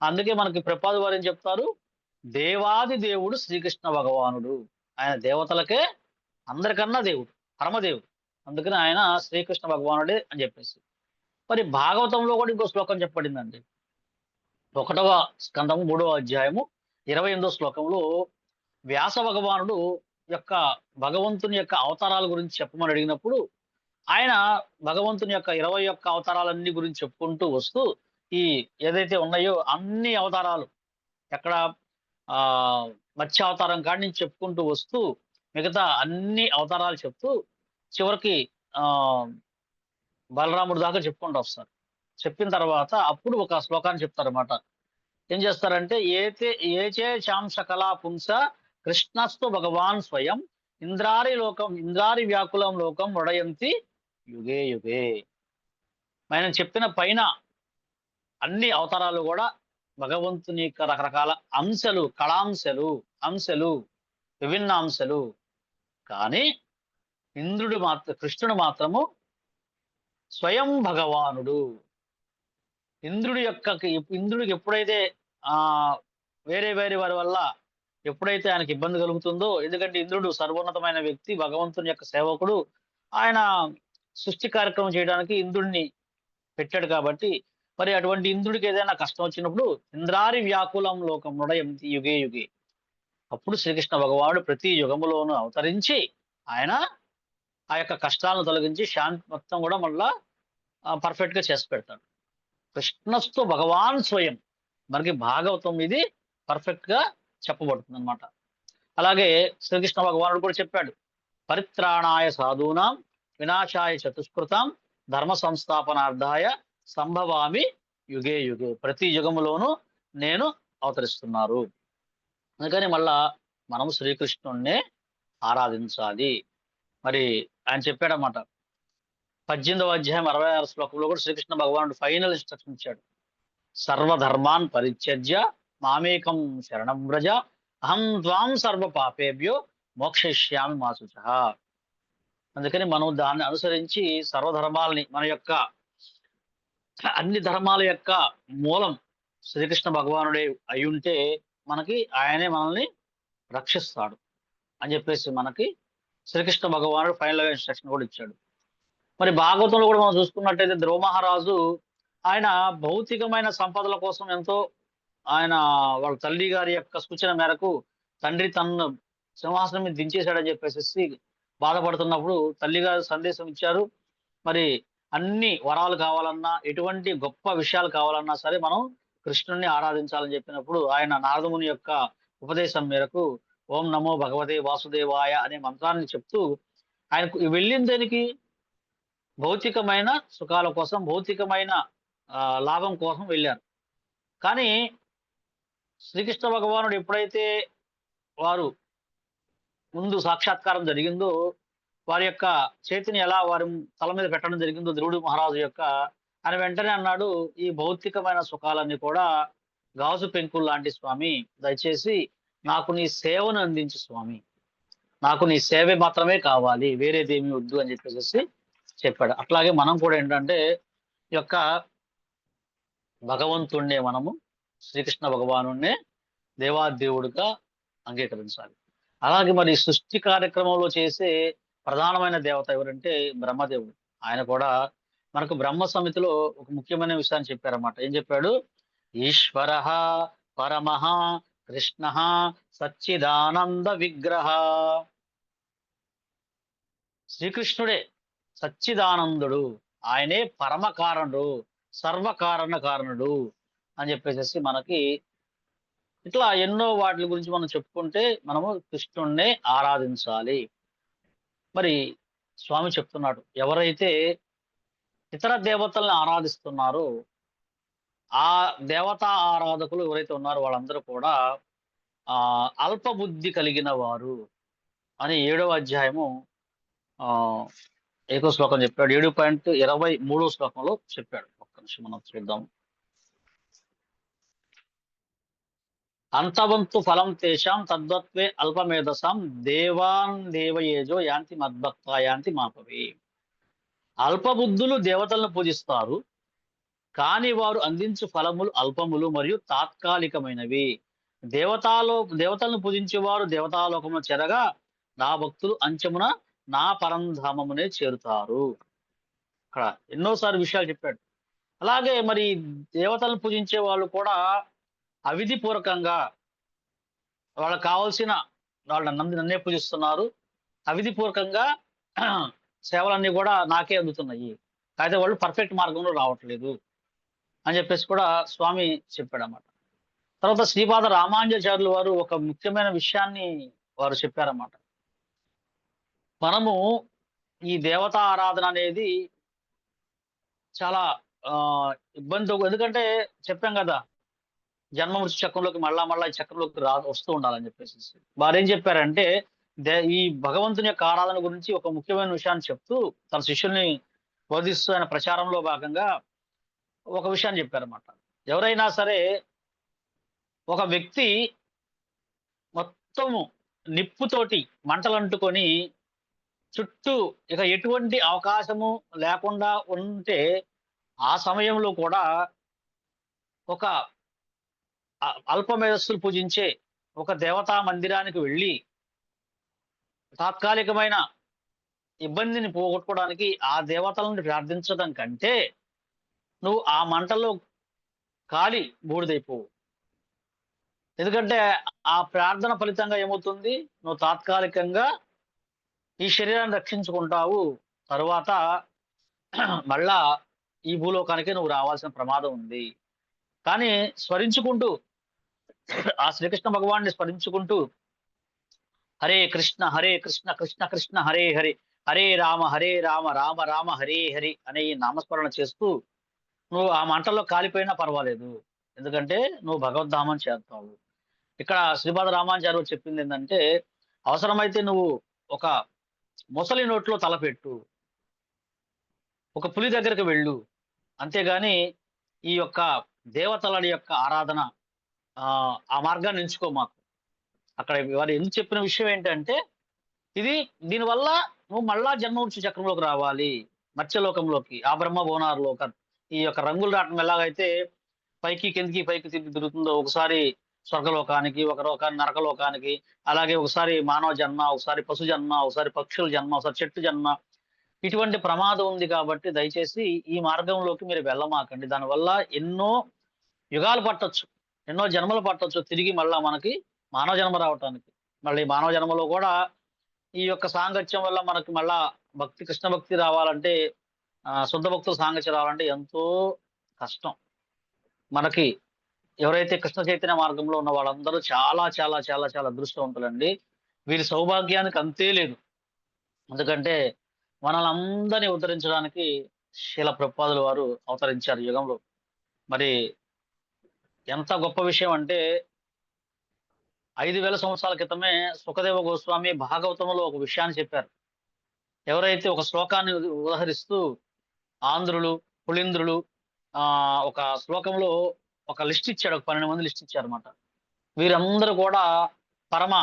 అందుకే మనకి ప్రపాదు వారు ఏం చెప్తారు? దేవాది దేవుడు శ్రీకృష్ణ భగవానుడు. ఆయన దేవతలకే అందరికన్నా దేవుడు, పరమదేవుడు. అందుకని ఆయన శ్రీకృష్ణ భగవానుడే అని చెప్పేసి. మరి భాగవతంలో కూడా ఇంకో శ్లోకం చెప్పబడిందండి. 1వ స్కందము 3వ అధ్యాయము 28వ శ్లోకంలో వ్యాస భగవానుడు యొక్క భగవంతుని యొక్క అవతారాల గురించి చెప్పమని అడిగినప్పుడు ఆయన భగవంతుని యొక్క 21 అవతారాలన్నీ గురించి చెప్పుకుంటూ వస్తూ ఈ ఏదైతే ఉన్నాయో అన్ని అవతారాలు ఎక్కడ ఆ మత్స్య అవతారం కాడి నుంచి చెప్పుకుంటూ వస్తూ మిగతా అన్ని అవతారాలు చెప్తూ చివరికి ఆ బలరాముడు దాకా చెప్పుకుంటూ వస్తారు. చెప్పిన తర్వాత అప్పుడు ఒక శ్లోకాన్ని చెప్తారన్నమాట. ఏం చేస్తారంటే ఏచే శాంస కళా పుంస కృష్ణస్తు భగవాన్ స్వయం ఇంద్రారి వ్యాకులం లోకం వడయంతి యుగే యుగే. ఆయన చెప్పిన పైన అన్ని అవతారాలు కూడా భగవంతుని యొక్క రకరకాల అంశలు, అంశలు, విభిన్న అంశలు. కానీ కృష్ణుడు మాత్రము స్వయం భగవానుడు. ఇంద్రుడికి ఎప్పుడైతే ఆ వేరే వారి వల్ల ఎప్పుడైతే ఆయనకి ఇబ్బంది కలుగుతుందో, ఎందుకంటే ఇంద్రుడు సర్వోన్నతమైన వ్యక్తి, భగవంతుని యొక్క సేవకుడు, ఆయన సృష్టి కార్యక్రమం చేయడానికి ఇంద్రుడిని పెట్టాడు. కాబట్టి మరి అటువంటి ఇంద్రుడికి ఏదైనా కష్టం వచ్చినప్పుడు ఇంద్రారి వ్యాకులం లోకం నుడయంతి యుగే యుగే, అప్పుడు శ్రీకృష్ణ భగవానుడు ప్రతి యుగములోనూ అవతరించి ఆయన ఆ యొక్క కష్టాలను తొలగించి శాంతి మొత్తం కూడా మళ్ళా పర్ఫెక్ట్ గా చేసి పెడతాడు. కృష్ణస్తు భగవాన్ స్వయం, మనకి భాగవతం ఇది పర్ఫెక్ట్ గా చెప్పబడుతుంది అనమాట. అలాగే శ్రీకృష్ణ భగవానుడు కూడా చెప్పాడు, పరిత్రాణాయ సాధూనాం వినాశాయ చతుష్కృతాం ధర్మ సంస్థాపనార్థాయ సంభవామి యుగే యుగే. ప్రతి యుగములోనూ నేను అవతరిస్తున్నారు. అందుకని మళ్ళా మనము శ్రీకృష్ణుణ్ణే ఆరాధించాలి. మరి ఆయన చెప్పాడన్నమాట. 18వ అధ్యాయం 66 శ్లోకంలో కూడా శ్రీకృష్ణ భగవానుడు ఫైనల్ ఇన్స్ట్రక్షన్ ఇచ్చాడు. సర్వధర్మాన్ పరిత్యజ్య మామేకం శరణం వ్రజ అహం త్వాం సర్వ పాపేభ్యో మోక్షయిష్యామి మా శుచః. అందుకని మనం దాన్ని అనుసరించి సర్వధర్మాలని, మన యొక్క అన్ని ధర్మాల యొక్క మూలం శ్రీకృష్ణ భగవానుడే అయి ఉంటే మనకి ఆయనే మనల్ని రక్షిస్తాడు. అని చెప్పేసి మనకి శ్రీకృష్ణ భగవానుడు ఫైనల్ గా ఇన్స్ట్రక్షన్ కూడా ఇచ్చాడు. మరి భాగవతంలో కూడా మనం చూసుకున్నట్టయితే ధ్రువ మహారాజు ఆయన భౌతికమైన సంపదల కోసం ఎంతో ఆయన వాళ్ళ తల్లి గారి యొక్క సూచన మేరకు తండ్రి తనను సింహాసనం మీద దించేశాడని చెప్పేసి బాధపడుతున్నప్పుడు తల్లి గారు సందేశం ఇచ్చారు. మరి అన్ని వరాలు కావాలన్నా ఎటువంటి గొప్ప విషయాలు కావాలన్నా సరే మనం కృష్ణుణ్ణి ఆరాధించాలని చెప్పినప్పుడు ఆయన నారదముని యొక్క ఉపదేశం మేరకు ఓం నమో భగవతే వాసుదేవాయ అనే మంత్రాన్ని చెప్తూ ఆయనకు వెళ్ళిన దానికి భౌతికమైన సుఖాల కోసం భౌతికమైన లాభం కోసం వెళ్ళారు. కానీ శ్రీకృష్ణ భగవానుడు ఎప్పుడైతే వారు ముందు సాక్షాత్కారం జరిగిందో వారి యొక్క చేతిని ఎలా వారి తల మీద పెట్టడం జరిగిందో ధ్రువుడు మహారాజు యొక్క ఆయన వెంటనే అన్నాడు, ఈ భౌతికమైన సుఖాలన్నీ కూడా గాజు పెంకులు లాంటి స్వామి, దయచేసి నాకు నీ సేవను అందించు స్వామి, నాకు నీ సేవే మాత్రమే కావాలి, వేరేదేమీ వద్దు అని చెప్పేసి చెప్పాడు. అట్లాగే మనం కూడా ఏంటంటే ఈ యొక్క భగవంతుణ్ణే మనము శ్రీకృష్ణ భగవానుణ్ణే దేవాదేవుడిగా అంగీకరించాలి. అలాగే మరి సృష్టి కార్యక్రమంలో చేసే ప్రధానమైన దేవత ఎవరంటే బ్రహ్మదేవుడు. ఆయన కూడా మనకు బ్రహ్మ సమితిలో ఒక ముఖ్యమైన విషయాన్ని చెప్పారన్నమాట. ఏం చెప్పాడు? ఈశ్వర పరమః కృష్ణ సచ్చిదానంద విగ్రహ. శ్రీకృష్ణుడే సచ్చిదానందుడు, ఆయనే పరమ కారణుడు, సర్వకారణ కారణుడు అని చెప్పేసి మనకి ఇట్లా ఎన్నో వాటి గురించి మనం చెప్పుకుంటే మనము కృష్ణుణ్ణే ఆరాధించాలి. మరి స్వామి చెప్తున్నాడు, ఎవరైతే ఇతర దేవతల్ని ఆరాధిస్తున్నారో ఆ దేవతా ఆరాధకులు ఎవరైతే ఉన్నారో వాళ్ళందరూ కూడా అల్ప బుద్ధి కలిగిన వారు అని 7వ అధ్యాయము ఆ ఏకో శ్లోకం చెప్పాడు. 7.23 శ్లోకంలో చెప్పాడు. ఒక్క నిమిషం మనం చూద్దాం. అంతవంతు ఫలం తేషాం తద్వత్వే అల్పమేధసాం దేవాన్ దేవయేజో యాంతి మద్భక్త యాంతి మాపవి. అల్పబుద్ధులు దేవతలను పూజిస్తారు, కానీ వారు అందించు ఫలములు అల్పములు మరియు తాత్కాలికమైనవి. దేవతలను పూజించేవారు దేవతాలోకమును చెరగా నా భక్తులు అంచెమున నా పరంధామమునే చేరుతారు. అక్కడ ఎన్నోసార్లు విషయాలు చెప్పాడు. అలాగే మరి దేవతలను పూజించే వాళ్ళు కూడా అవిధి పూర్వకంగా వాళ్ళకి కావాల్సిన నన్నే పూజిస్తున్నారు, అవిధి పూర్వకంగా సేవలన్నీ కూడా నాకే అందుతున్నాయి, అయితే వాళ్ళు పర్ఫెక్ట్ మార్గంలో రావట్లేదు అని చెప్పేసి కూడా స్వామి చెప్పాడు అన్నమాట. తర్వాత శ్రీపాద రామానుజాచార్యులు వారు ఒక ముఖ్యమైన విషయాన్ని వారు చెప్పారన్నమాట. మనము ఈ దేవతా ఆరాధన అనేది చాలా ఇబ్బంది. ఎందుకంటే చెప్పాం కదా, జన్మ మృత్యు చక్రంలోకి మళ్ళా ఈ చక్రంలోకి వస్తూ ఉండాలని చెప్పేసి వారు ఏం చెప్పారంటే ఈ భగవంతుని యొక్క ఆరాధన గురించి ఒక ముఖ్యమైన విషయాన్ని చెప్తూ తన శిష్యుల్ని బోధిస్తూ ఆయన ప్రచారంలో భాగంగా ఒక విషయాన్ని చెప్పారన్నమాట. ఎవరైనా సరే ఒక వ్యక్తి మొత్తము నిప్పుతోటి మంటలు అంటుకొని చుట్టూ ఇక ఎటువంటి అవకాశము లేకుండా ఉంటే ఆ సమయంలో కూడా ఒక అల్ప మేధస్సులు పూజించే ఒక దేవతా మందిరానికి వెళ్ళి తాత్కాలికమైన ఇబ్బందిని పోగొట్టుకోవడానికి ఆ దేవతలను ప్రార్థించడం కంటే నువ్వు ఆ మంటల్లో కాలి బూడిదైపోవు. ఎందుకంటే ఆ ప్రార్థన ఫలితంగా ఏమవుతుంది, నువ్వు తాత్కాలికంగా ఈ శరీరాన్ని రక్షించుకుంటావు, తరువాత మళ్ళా ఈ భూలోకానికి నువ్వు రావాల్సిన ప్రమాదం ఉంది. కానీ స్మరించుకుంటూ ఆ శ్రీకృష్ణ భగవాన్ని స్మరించుకుంటూ హరే కృష్ణ కృష్ణ కృష్ణ హరే హరే, హరే రామ రామ రామ హరే హరి అనే ఈ నామస్మరణ చేస్తూ నువ్వు ఆ మంటల్లో కాలిపోయినా పర్వాలేదు, ఎందుకంటే నువ్వు భగవద్ధామం చేస్తావు. ఇక్కడ శ్రీపాద రామానుజాచార్యులు చెప్పింది ఏంటంటే, అవసరమైతే నువ్వు ఒక ముసలి నోట్లో తలపెట్టు, ఒక పులి దగ్గరికి వెళ్ళు, అంతేగాని ఈ యొక్క దేవతల యొక్క ఆరాధన ఆ మార్గాన్ని ఎంచుకో మాకు. అక్కడ వారు ఎందుకు చెప్పిన విషయం ఏంటంటే, దీనివల్ల నువ్వు మళ్ళా జన్మవృక్ష చక్రంలోకి రావాలి, మత్స్యలోకంలోకి, ఆ బ్రహ్మ భువనార్ లోకం. ఈ యొక్క రంగులు రావటం ఎలాగైతే పైకి కిందికి తిరుగుతుందో, ఒకసారి స్వర్గలోకానికి, ఒక నరకలోకానికి, అలాగే ఒకసారి మానవ జన్మ, ఒకసారి పశు జన్మ, ఒకసారి పక్షుల జన్మ, ఒకసారి చెట్టు జన్మ. ఇటువంటి ప్రమాదం ఉంది కాబట్టి దయచేసి ఈ మార్గంలోకి మీరు వెళ్ళమాకండి. దానివల్ల ఎన్నో యుగాలు పట్టొచ్చు. ఎన్నో జన్మలు పట్టొచ్చు తిరిగి మళ్ళా మనకి మానవ జన్మ రావటానికి. మళ్ళీ మానవ జన్మలో కూడా ఈ యొక్క సాంగత్యం వల్ల మనకి మళ్ళా కృష్ణ భక్తి రావాలంటే శుద్ధ భక్తుల సాంగత్యం రావాలంటే ఎంతో కష్టం. మనకి ఎవరైతే కృష్ణ చైతన్య మార్గంలో ఉన్న వాళ్ళందరూ చాలా చాలా చాలా చాలా అదృష్టవంతులండి. వీరి సౌభాగ్యానికి అంతే లేదు. ఎందుకంటే మనల్ని అందరినీ ఉద్ధరించడానికి శీల ప్రభుపాదుల వారు అవతరించారు యుగంలో. మరి ఎంత గొప్ప విషయం అంటే 5,000 సంవత్సరాల క్రితమే సుఖదేవ గోస్వామి భాగవతంలో ఒక విషయాన్ని చెప్పారు. ఎవరైతే ఒక శ్లోకాన్ని ఉదహరిస్తూ ఆంధ్రులు, పులింద్రులు ఒక శ్లోకంలో ఒక లిస్ట్ ఇచ్చాడు. ఒక 12 మంది లిస్ట్ ఇచ్చారన్నమాట. వీరందరూ కూడా పరమ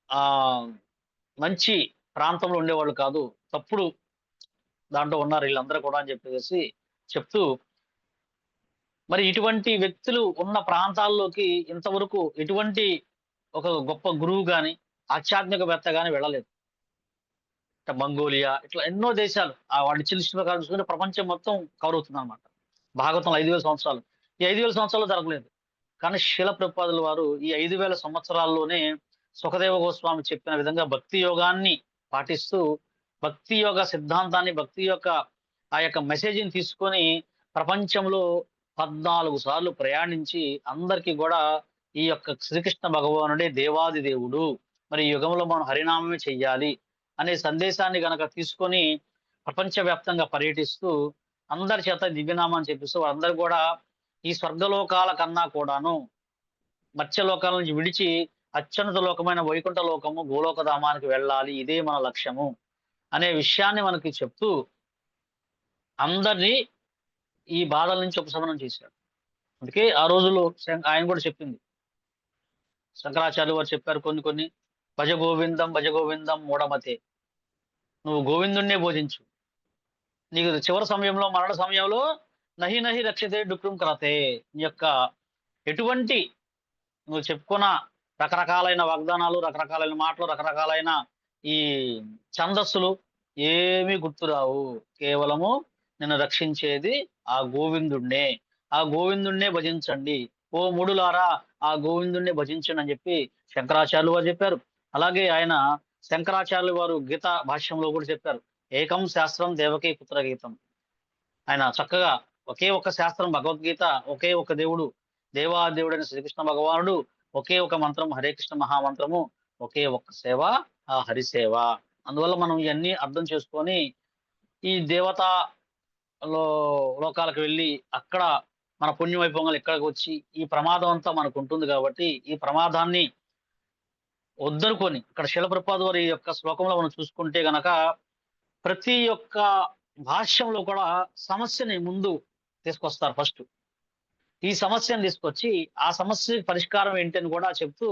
ఆ మంచి ప్రాంతంలో ఉండేవాళ్ళు కాదు, తప్పుడు దాంట్లో ఉన్నారు వీళ్ళందరూ కూడా అని చెప్పేసి చెప్తూ, మరి ఇటువంటి వ్యక్తులు ఉన్న ప్రాంతాల్లోకి ఇంతవరకు ఎటువంటి ఒక గొప్ప గురువు గాని, ఆధ్యాత్మికవేత్త గాని వెళ్ళలేదు. మంగోలియా ఇట్లా ఎన్నో దేశాలు వాడి లిస్ట్ ప్రకారం చూసుకుంటే ప్రపంచం మొత్తం కవర్ అవుతుంది అనమాట. భాగవతంలో 5,000 సంవత్సరాలు. ఈ 5,000 సంవత్సరాలు జరగలేదు. కానీ శీల ప్రభుపాదుల వారు ఈ 5,000 సంవత్సరాల్లోనే సుఖదేవ గోస్వామి చెప్పిన విధంగా భక్తి యోగాన్ని పాటిస్తూ, భక్తి యోగ సిద్ధాంతాన్ని, భక్తి యొక్క ఆ యొక్క మెసేజ్ని తీసుకొని ప్రపంచంలో 14 సార్లు ప్రయాణించి అందరికీ కూడా ఈ యొక్క శ్రీకృష్ణ భగవానుడే దేవాది దేవుడు, మరి ఈ యుగంలో మనం హరినామమే చెయ్యాలి అనే సందేశాన్ని గనక తీసుకొని ప్రపంచవ్యాప్తంగా పర్యటిస్తూ అందరి చేత దివ్యనామాన్ని చెప్పిస్తూ వాళ్ళందరూ కూడా ఈ స్వర్గలోకాల కన్నా కూడాను మత్స్యలోకాల నుంచి విడిచి అత్యున్నత లోకమైన వైకుంఠ లోకము గోలోకధామానికి వెళ్ళాలి, ఇదే మన లక్ష్యము అనే విషయాన్ని మనకి చెప్తూ అందరినీ ఈ బాధల నుంచి ఉపశమనం చేశాడు. అందుకే ఆ రోజుల్లో ఆయన కూడా చెప్పింది, శంకరాచార్య వారు చెప్పారు కొన్ని భజ గోవిందం మూఢమతే, నువ్వు గోవిందుణ్ణే బోధించు, నీకు చివరి సమయంలో మరణ సమయంలో నహి నహి రక్షతే డుక్రం కరతే, నీ యొక్క ఎటువంటి నువ్వు చెప్పుకున్న రకరకాలైన వాగ్దానాలు, రకరకాలైన మాటలు, రకరకాలైన ఈ ఛందస్సులు ఏమీ గుర్తురావు. కేవలము నిన్ను రక్షించేది ఆ గోవిందుణ్ణే భజించండి, ఓ మూడులారా ఆ గోవిందుణ్ణే భజించండి అని చెప్పి శంకరాచార్యులు వారు చెప్పారు. అలాగే ఆయన శంకరాచార్యులు వారు గీతా భాష్యంలో కూడా చెప్పారు, ఏకం శాస్త్రం దేవకీ పుత్ర గీతం. ఆయన చక్కగా ఒకే ఒక్క శాస్త్రం భగవద్గీత, ఒకే ఒక దేవుడు దేవాదేవుడైన శ్రీకృష్ణ భగవానుడు, ఒకే ఒక మంత్రం హరే కృష్ణ మహామంత్రము, ఒకే ఒక్క సేవ ఆ హరిసేవ. అందువల్ల మనం ఇవన్నీ అర్థం చేసుకొని ఈ దేవతా లోకాలకు వెళ్ళి అక్కడ మన పుణ్య వైభవంగా ఇక్కడికి వచ్చి ఈ ప్రమాదం అంతా మనకు ఉంటుంది కాబట్టి ఈ ప్రమాదాన్ని వద్దనుకొని ఇక్కడ శిలప్రపాద వారి యొక్క శ్లోకంలో మనం చూసుకుంటే గనక ప్రతి ఒక్క భాష్యంలో కూడా సమస్యని ముందు తీసుకొస్తారు. ఫస్ట్ ఈ సమస్యను తీసుకొచ్చి ఆ సమస్య పరిష్కారం ఏంటని కూడా చెప్తూ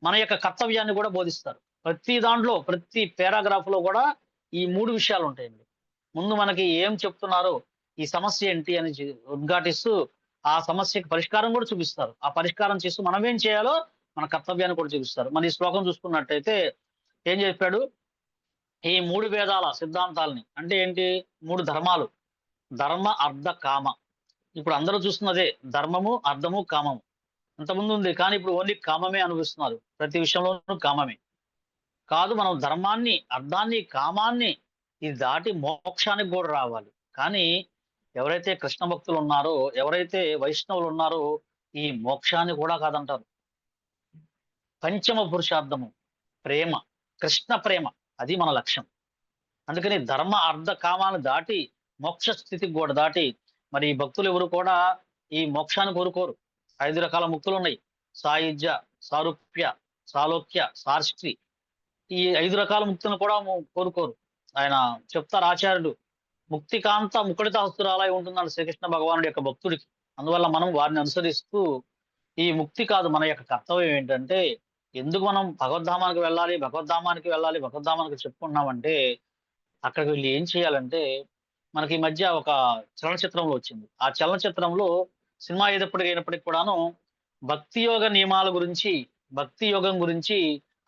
మన యొక్క కర్తవ్యాన్ని కూడా బోధిస్తారు. ప్రతి దాంట్లో ప్రతి పారాగ్రాఫ్ లో కూడా ఈ 3 విషయాలు ఉంటాయండి. ముందు మనకి ఏం చెప్తున్నారో ఈ సమస్య ఏంటి అని ఉద్ఘాటిస్తూ ఆ సమస్యకి పరిష్కారం కూడా చూపిస్తారు. ఆ పరిష్కారం చేస్తూ మనం ఏం చేయాలో మన కర్తవ్యాన్ని కూడా చూపిస్తారు. మన ఈ శ్లోకం చూసుకున్నట్టయితే ఏం చెప్పాడు, ఈ 3 వేదాల సిద్ధాంతాలని అంటే ఏంటి, 3 ధర్మాలు, ధర్మ అర్థ కామ. ఇప్పుడు అందరూ చూస్తున్నదే ధర్మము, అర్థము, కామము. అంతకుముందు ఉంది కానీ ఇప్పుడు ఓన్లీ కామమే అనుభవిస్తున్నారు. ప్రతి విషయంలోనూ కామమే కాదు, మనం ధర్మాన్ని, అర్థాన్ని, కామాన్ని ఇది దాటి మోక్షానికి కూడా రావాలి. కానీ ఎవరైతే కృష్ణ భక్తులు ఉన్నారో, ఎవరైతే వైష్ణవులు ఉన్నారో ఈ మోక్షాన్ని కూడా కాదంటారు. పంచమ పురుషార్థము ప్రేమ, కృష్ణ ప్రేమ, అది మన లక్ష్యం. అందుకని ధర్మ అర్థ కామాన్ని దాటి మోక్ష స్థితికి కూడా దాటి మరి ఈ భక్తులు ఎవరు కూడా ఈ మోక్షాన్ని కోరుకోరు. 5 రకాల ముక్తులు ఉన్నాయి, సాయుజ్య, సారూప్య, సాలోక్య, సార్ష్టి. ఈ 5 రకాల ముక్తులను కూడా కోరుకోరు. ఆయన చెప్తారు ఆచార్యుడు, ముక్తికాంత ముకుళిత హస్తురాలై ఉంటున్నాడు శ్రీకృష్ణ భగవానుడి యొక్క భక్తుడికి. అందువల్ల మనం వారిని అనుసరిస్తూ ఈ ముక్తి కాదు, మన యొక్క కర్తవ్యం ఏంటంటే ఎందుకు మనం భగవద్ధామానికి చెప్పుకుంటున్నామంటే అక్కడికి వెళ్ళి ఏం చేయాలంటే మనకి ఈ మధ్య ఒక చలనచిత్రంలో వచ్చింది. ఆ చలనచిత్రంలో సినిమా అయినప్పటికీ కూడాను భక్తి యోగ నియమాల గురించి, భక్తి యోగం గురించి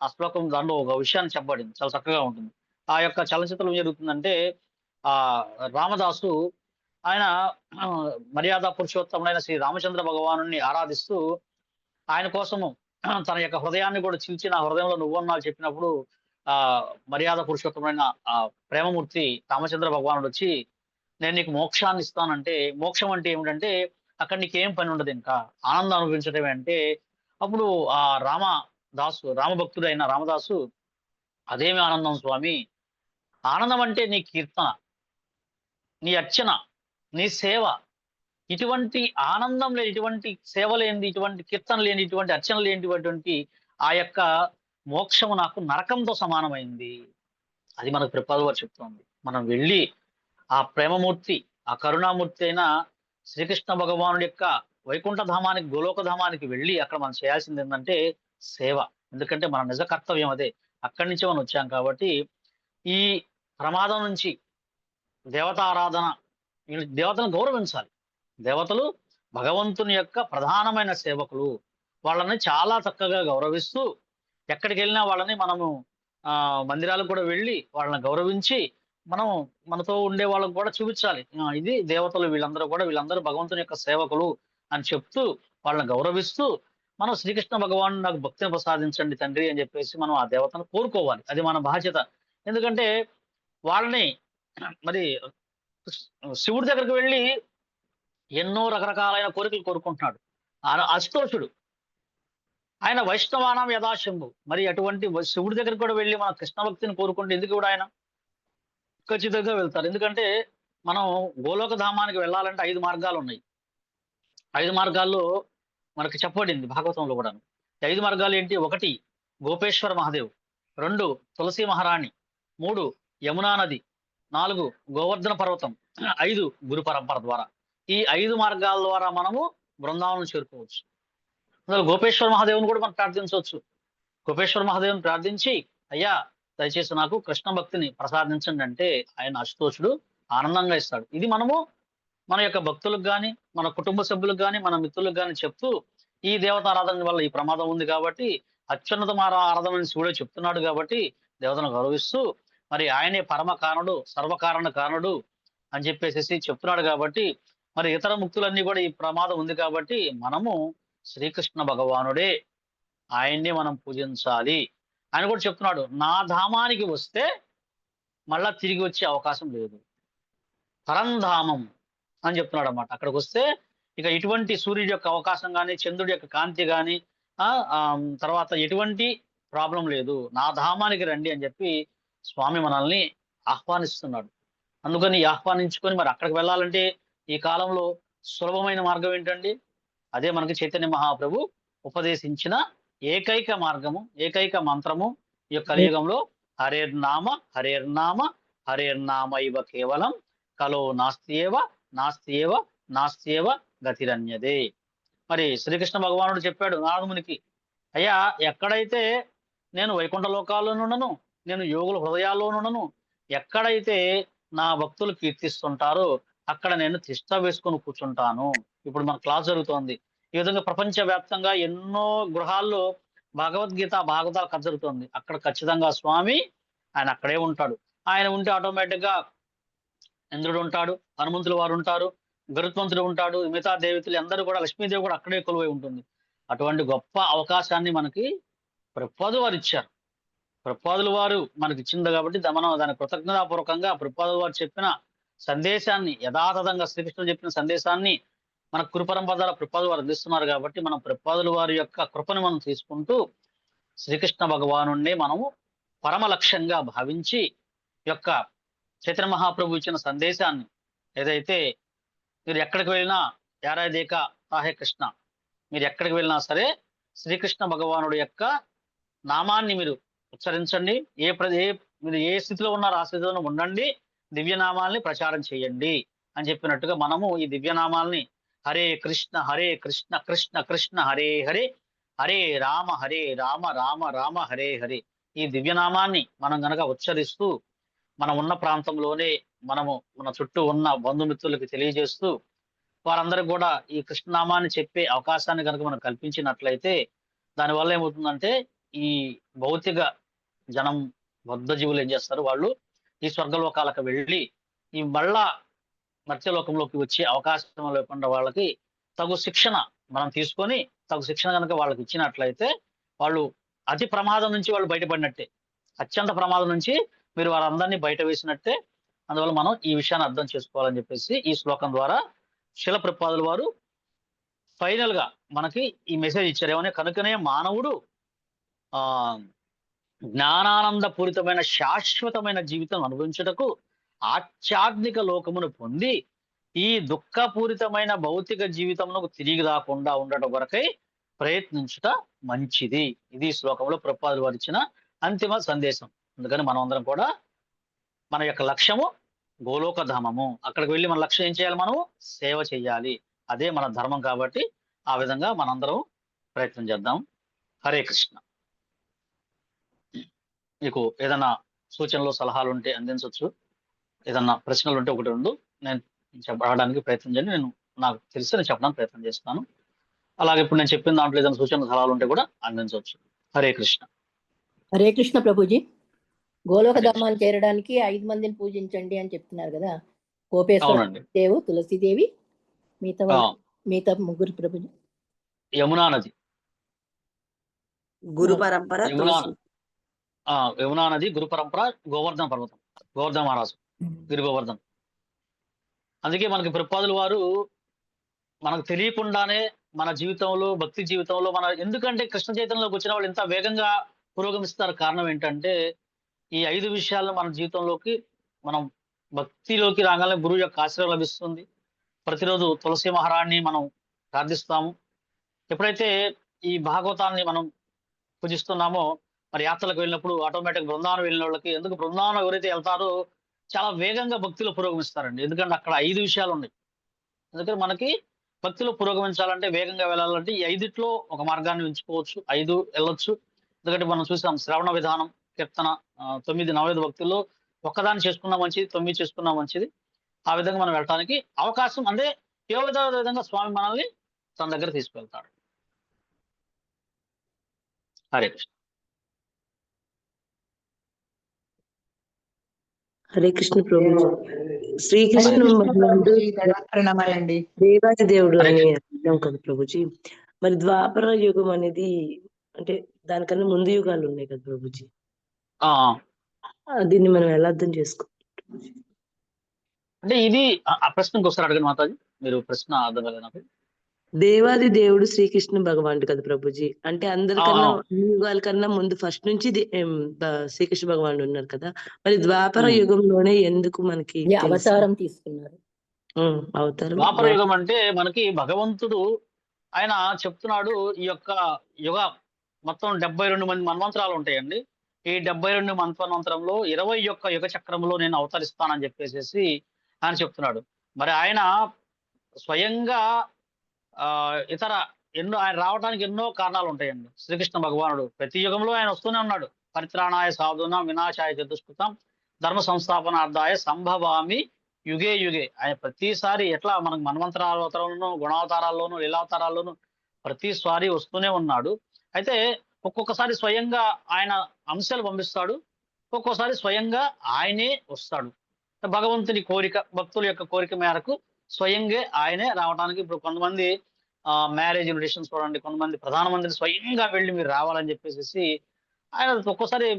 ఆ శ్లోకం దాంట్లో ఒక విషయాన్ని చెప్పబడింది. చాలా చక్కగా ఉంటుంది. ఆ యొక్క చలనచిత్రం ఏం జరుగుతుందంటే రామదాసు ఆయన మర్యాద పురుషోత్తముడైన శ్రీ రామచంద్ర భగవానుడిని ఆరాధిస్తూ ఆయన కోసము తన యొక్క హృదయాన్ని కూడా చీల్చి నా హృదయంలో నువ్వున్నావు చెప్పినప్పుడు ఆ మర్యాద పురుషోత్తముడైన ఆ ప్రేమమూర్తి రామచంద్ర భగవానుడొచ్చి నేను నీకు మోక్షాన్ని ఇస్తానంటే, మోక్షం అంటే ఏమిటంటే అక్కడ నీకేం పని ఉండదు ఇంకా. ఆనందం అనుభవించటమే అంటే, అప్పుడు ఆ రామభక్తుడైన రామదాసు అదేమి ఆనందం స్వామి, ఆనందం అంటే నీ కీర్తన, నీ అర్చన, నీ సేవ. ఇటువంటి ఆనందం లేని, ఇటువంటి సేవ లేనిది, ఇటువంటి కీర్తన లేని, ఇటువంటి అర్చన లేనిటువంటి ఆ యొక్క మోక్షము నాకు నరకంతో సమానమైంది. అది మనకు ప్రభుపాదుల వారు చెప్తోంది. మనం వెళ్ళి ఆ ప్రేమమూర్తి, ఆ కరుణామూర్తి అయిన శ్రీకృష్ణ భగవానుడి యొక్క వైకుంఠ ధామానికి, గోలోక ధామానికి వెళ్ళి అక్కడ మనం చేయాల్సింది ఏంటంటే సేవ. ఎందుకంటే మన నిజ కర్తవ్యం అదే. అక్కడి నుంచే మనం వచ్చాం కాబట్టి ఈ ప్రమాదం నుంచి దేవతారాధన, దేవతలను గౌరవించాలి. దేవతలు భగవంతుని యొక్క ప్రధానమైన సేవకులు. వాళ్ళని చాలా చక్కగా గౌరవిస్తూ ఎక్కడికెళ్ళినా వాళ్ళని మనము మందిరాలకు కూడా వెళ్ళి వాళ్ళని గౌరవించి మనం మనతో ఉండే వాళ్ళకి కూడా చూపించాలి. ఇది దేవతలు వీళ్ళందరూ భగవంతుని యొక్క సేవకులు అని చెప్తూ వాళ్ళని గౌరవిస్తూ మనం శ్రీకృష్ణ భగవానుడు నాకు భక్తిని ప్రసాదించండి తండ్రి అని చెప్పేసి మనం ఆ దేవతను కోరుకోవాలి. అది మన బాధ్యత. ఎందుకంటే వాళ్ళని మరి శివుడి దగ్గరికి వెళ్ళి ఎన్నో రకరకాలైన కోరికలు కోరుకుంటున్నాడు. అశుతోషుడు ఆయన వైష్ణవానాం యథాశంభు. మరి అటువంటి శివుడి దగ్గరికి కూడా వెళ్ళి మన కృష్ణ భక్తిని కోరుకుంటే ఎందుకు కూడా ఆయన ఖచ్చితంగా వెళ్తారు. ఎందుకంటే మనం గోలోక ధామానికి వెళ్ళాలంటే 5 మార్గాలు ఉన్నాయి. 5 మార్గాల్లో మనకి చెప్పబడింది భాగవతంలో కూడాను. 5 మార్గాలు ఏంటి? 1 గోపేశ్వర మహాదేవ్, 2 తులసి మహారాణి, 3 యమునా నది, 4 గోవర్ధన పర్వతం, 5 గురు పరంపర ద్వారా. ఈ 5 మార్గాల ద్వారా మనము బృందావనం చేరుకోవచ్చు. అందులో గోపేశ్వర మహాదేవుని కూడా మనం ప్రార్థించవచ్చు. గోపేశ్వర మహాదేవుని ప్రార్థించి అయ్యా దయచేసి నాకు కృష్ణ భక్తిని ప్రసాదించండి అంటే ఆయన అశుతోషుడు ఆనందంగా ఇస్తాడు. ఇది మనము మన యొక్క భక్తులకు గాని, మన కుటుంబ సభ్యులకు గాని, మన మిత్రులకు గాని చెప్తూ ఈ దేవతారాధన వల్ల ఈ ప్రమాదం ఉంది కాబట్టి అత్యున్నత ఆరాధన శివుడే చెప్తున్నాడు కాబట్టి దేవతను గౌరవిస్తూ మరి ఆయనే పరమ కారణుడు, సర్వకారణ కారణుడు అని చెప్పేసి చెప్తున్నాడు కాబట్టి మరి ఇతర ముక్తులన్నీ కూడా ఈ ప్రమాదం ఉంది కాబట్టి మనము శ్రీకృష్ణ భగవానుడే, ఆయన్ని మనం పూజించాలి. ఆయన కూడా చెప్తున్నాడు నా ధామానికి వస్తే మళ్ళా తిరిగి వచ్చే అవకాశం లేదు, పరంధామం అని చెప్తున్నాడు అన్నమాట. అక్కడికి వస్తే ఇక ఇటువంటి సూర్యుడి యొక్క అవకాశం కానీ, చంద్రుడి యొక్క కాంతి కానీ తర్వాత ఎటువంటి ప్రాబ్లం లేదు, నా ధామానికి రండి అని చెప్పి స్వామి మనల్ని ఆహ్వానిస్తున్నాడు. అందుకని ఆహ్వానించుకొని మరి అక్కడికి వెళ్ళాలంటే ఈ కాలంలో సులభమైన మార్గం ఏంటండి? అదే మనకి చైతన్య మహాప్రభు ఉపదేశించిన ఏకైక మార్గము, ఏకైక మంత్రము ఈ యొక్క కలియుగంలో హరేర్నామ హరేర్నామ హరేర్నామ ఇవ కేవలం కలో నాస్తియేవ నాస్తియేవ నాస్తియేవ గతిరన్యదే. మరి శ్రీకృష్ణ భగవానుడు చెప్పాడు నారదమునికి, అయ్యా ఎక్కడైతే నేను వైకుంఠ లోకాల్లోనున్నాను, నేను యోగుల హృదయాల్లోనున్నాను, ఎక్కడైతే నా భక్తులు కీర్తిస్తుంటారో అక్కడ నేను తిష్ట వేసుకొని కూర్చుంటాను. ఇప్పుడు మన క్లాస్ జరుగుతోంది. ఈ విధంగా ప్రపంచ వ్యాప్తంగా ఎన్నో గృహాల్లో భగవద్గీత భాగవతాలు కథ జరుగుతుంది. అక్కడ ఖచ్చితంగా స్వామి ఆయన అక్కడే ఉంటాడు. ఆయన ఉంటే ఆటోమేటిక్ గా ఇంద్రుడు ఉంటాడు, హనుమంతుల వారు ఉంటారు, గరుత్మంతుడు ఉంటాడు, మిగతా దేవతలు అందరూ కూడా, లక్ష్మీదేవి కూడా అక్కడే కొలువై ఉంటుంది. అటువంటి గొప్ప అవకాశాన్ని మనకి ప్రభుపాదులు వారు ఇచ్చారు. ప్రభుపాదులు వారు మనకి ఇచ్చింది కాబట్టి మనం దాని కృతజ్ఞతాపూర్వకంగా ప్రభుపాదులు వారు చెప్పిన సందేశాన్ని యథాతథంగా శ్రీకృష్ణుడు చెప్పిన సందేశాన్ని మన కురుపరంపర ద్వారా ప్రభుపాదులు వారు అందిస్తున్నారు కాబట్టి మనం ప్రభుపాదులు వారి యొక్క కృపను మనం తీసుకుంటూ శ్రీకృష్ణ భగవానుణ్ణి మనము పరమ లక్ష్యంగా భావించి యొక్క చైతన్య మహాప్రభు ఇచ్చిన సందేశాన్ని ఏదైతే మీరు ఎక్కడికి వెళ్ళినా యారాదేక తాహే కృష్ణ, మీరు ఎక్కడికి వెళ్ళినా సరే శ్రీకృష్ణ భగవానుడు యొక్క నామాన్ని మీరు ఉచ్చరించండి. మీరు ఏ స్థితిలో ఉన్నారో ఆ స్థితిలో ఉండండి, దివ్యనామాల్ని ప్రచారం చేయండి అని చెప్పినట్టుగా మనము ఈ దివ్యనామాల్ని హరే కృష్ణ కృష్ణ కృష్ణ హరే హరే, హరే రామ రామ రామ హరే హరే, ఈ దివ్యనామాన్ని మనం గనక ఉచ్చరిస్తూ మనం ఉన్న ప్రాంతంలోనే మనము మన చుట్టూ ఉన్న బంధుమిత్రులకి తెలియజేస్తూ వారందరికి కూడా ఈ కృష్ణనామాన్ని చెప్పే అవకాశాన్ని కనుక మనం కల్పించినట్లయితే దానివల్ల ఏమవుతుందంటే ఈ భౌతిక జనం బద్ధ జీవులు ఏం చేస్తారు, వాళ్ళు ఈ స్వర్గలోకాలకు వెళ్ళి ఈ మళ్ళా మత్స్యలోకంలోకి వచ్చే అవకాశం లేకుండా వాళ్ళకి తగు శిక్షణ మనం తీసుకొని తగు శిక్షణ కనుక వాళ్ళకి ఇచ్చినట్లయితే వాళ్ళు అతి ప్రమాదం నుంచి వాళ్ళు బయటపడినట్టే, అత్యంత ప్రమాదం నుంచి మీరు వారందరినీ బయట వేసినట్టే. అందువల్ల మనం ఈ విషయాన్ని అర్థం చేసుకోవాలని చెప్పేసి ఈ శ్లోకం ద్వారా శిల ప్రపాదుల వారు ఫైనల్ గా మనకి ఈ మెసేజ్ ఇచ్చారు. ఏమని, కనుకనే మానవుడు ఆ జ్ఞానానంద పూరితమైన శాశ్వతమైన జీవితం అనుభవించుటకు ఆధ్యాత్మిక లోకమును పొంది ఈ దుఃఖపూరితమైన భౌతిక జీవితమునకు తిరిగి రాకుండా ఉండటం కొరకై ప్రయత్నించుట మంచిది. ఇది శ్లోకంలో ప్రపాదులు వారు ఇచ్చిన అంతిమ సందేశం. అందుకని మనం అందరం కూడా మన యొక్క లక్ష్యము గోలోక ధామము. అక్కడికి వెళ్ళి మన లక్ష్యం ఏం చేయాలి, మనము సేవ చేయాలి. అదే మన ధర్మం. కాబట్టి ఆ విధంగా మనందరం ప్రయత్నం చేద్దాం. హరే కృష్ణ. మీకు ఏదైనా సూచనలు సలహాలు ఉంటే అందించవచ్చు. ఏదన్నా ప్రశ్నలు ఉంటే ఒకటి రెండు నేను చెప్పడానికి ప్రయత్నం చేయండి. నేను నాకు తెలిసి నేను చెప్పడానికి ప్రయత్నం చేస్తాను. అలాగే ఇప్పుడు నేను చెప్పిన దాంట్లో ఏదైనా సూచనలు సలహాలు ఉంటే కూడా అందించవచ్చు. హరే కృష్ణ. హరే కృష్ణ ప్రభుజీ. గోలోక ధామాన్ని చేరడానికి 5 మందిని పూజించండి అని చెప్తున్నారు కదా. కోపేశ్వర దేవు, తులసీదేవి, మిగతా ముగ్గురు ప్రభుజీ. యమునా నది, గురు పరంపర, యమునా నది, గురు పరంపర, గోవర్ధన పర్వతం, గోవర్ధన మహారాజు, గిరి గోవర్ధన్. అందుకే మనకి ప్రపాదుల వారు మనకు తెలియకుండానే మన జీవితంలో, భక్తి జీవితంలో మన ఎందుకంటే కృష్ణ చైతన్యంలోకి వచ్చిన వాళ్ళు ఇంత వేగంగా పురోగమిస్తారు. కారణం ఏంటంటే ఈ 5 విషయాలను మన జీవితంలోకి మనం భక్తిలోకి రాగానే గురువు యొక్క ఆశ్రయం లభిస్తుంది. ప్రతిరోజు తులసి మహారాణి మనం ప్రార్థిస్తాము. ఎప్పుడైతే ఈ భాగవతాన్ని మనం పూజిస్తున్నామో మరి యాత్రలకు వెళ్ళినప్పుడు ఆటోమేటిక్ బృందావనం వెళ్ళిన వాళ్ళకి, ఎందుకు బృందావనం ఎవరైతే వెళ్తారో చాలా వేగంగా భక్తిలో పురోగమిస్తారండి. ఎందుకంటే అక్కడ 5 విషయాలు ఉన్నాయి. ఎందుకంటే మనకి భక్తిలో పురోగమించాలంటే, వేగంగా వెళ్ళాలంటే ఈ 5ట్లో ఒక మార్గాన్ని ఎంచుకోవచ్చు. 5 వెళ్ళొచ్చు. ఎందుకంటే మనం చూసాం శ్రవణ విధానం, కీర్తన, 9 నవవేద భక్తుల్లో ఒక్కదాన్ని చేసుకున్నా మంచిది, 9 చేసుకున్నా మంచిది. ఆ విధంగా మనం వెళ్ళటానికి అవకాశం, అంటే ఏ విధంగా స్వామి మనల్ని తన దగ్గర తీసుకువెళ్తాడు. హరే కృష్ణ. హరే కృష్ణ ప్రభు. శ్రీకృష్ణ దేవాది దేవుడు అని అర్థం కదా ప్రభుజీ. మరి ద్వాపర యుగం అనేది అంటే దానికన్నా ముందు యుగాలు ఉన్నాయి కదా ప్రభుజీ. దీన్ని మనం ఎలా అర్థం చేసుకోవాలి? అంటే ఇది ఆ ప్రశ్న ఇంకొకసారి అడగండి మాతాజీ. మీరు ప్రశ్న అర్థం కదా నాకు. దేవాది దేవుడు శ్రీకృష్ణ భగవానుడు కదా ప్రభుజీ. అంటే అందరికన్నా యుగాల కన్నా ముందు ఫస్ట్ నుంచి శ్రీకృష్ణ భగవానుడు ఉన్నారు కదా. మరి ద్వాపర యుగంలోనే ఎందుకు మనకి అవతారం తీసుకున్నారు? అవతారం ద్వాపర యుగం అంటే మనకి భగవంతుడు ఆయన చెప్తున్నాడు, ఈ యొక్క యుగ మొత్తం 72 మంది మన్వంతరాలు ఉంటాయండి. ఈ 72 మన్వంతరంలో 21 యుగ చక్రంలో నేను అవతరిస్తానని చెప్పేసి ఆయన చెప్తున్నాడు. మరి ఆయన స్వయంగా ఇతర ఆయన రావడానికి ఎన్నో కారణాలు ఉంటాయండి. శ్రీకృష్ణ భగవానుడు ప్రతి యుగంలో ఆయన వస్తూనే ఉన్నాడు. పరిత్రాణాయ సాధునాం వినాశాయ చతుష్కృతం ధర్మ సంస్థాపనార్థాయ సంభవామి యుగే యుగే. ఆయన ప్రతిసారి ఎట్లా మనకు మన్వంతరావతారంలోనూ, గుణావతారాల్లోనూ, లీలావతారాల్లోనూ ప్రతిసారి వస్తూనే ఉన్నాడు. అయితే ఒక్కొక్కసారి స్వయంగా ఆయన అంశాలు పంపిస్తాడు, ఒక్కొక్కసారి స్వయంగా ఆయనే వస్తాడు. భగవంతుని కోరిక, భక్తుల యొక్క కోరిక మేరకు స్వయంగా ఆయనే రావడానికి. ఇప్పుడు కొంతమంది మ్యారేజ్ ఇన్విటేషన్స్ చూడండి, కొంతమంది ప్రధానమంత్రి స్వయంగా వెళ్ళి మీరు రావాలని చెప్పేసి ఆయన ఒక్కోసారి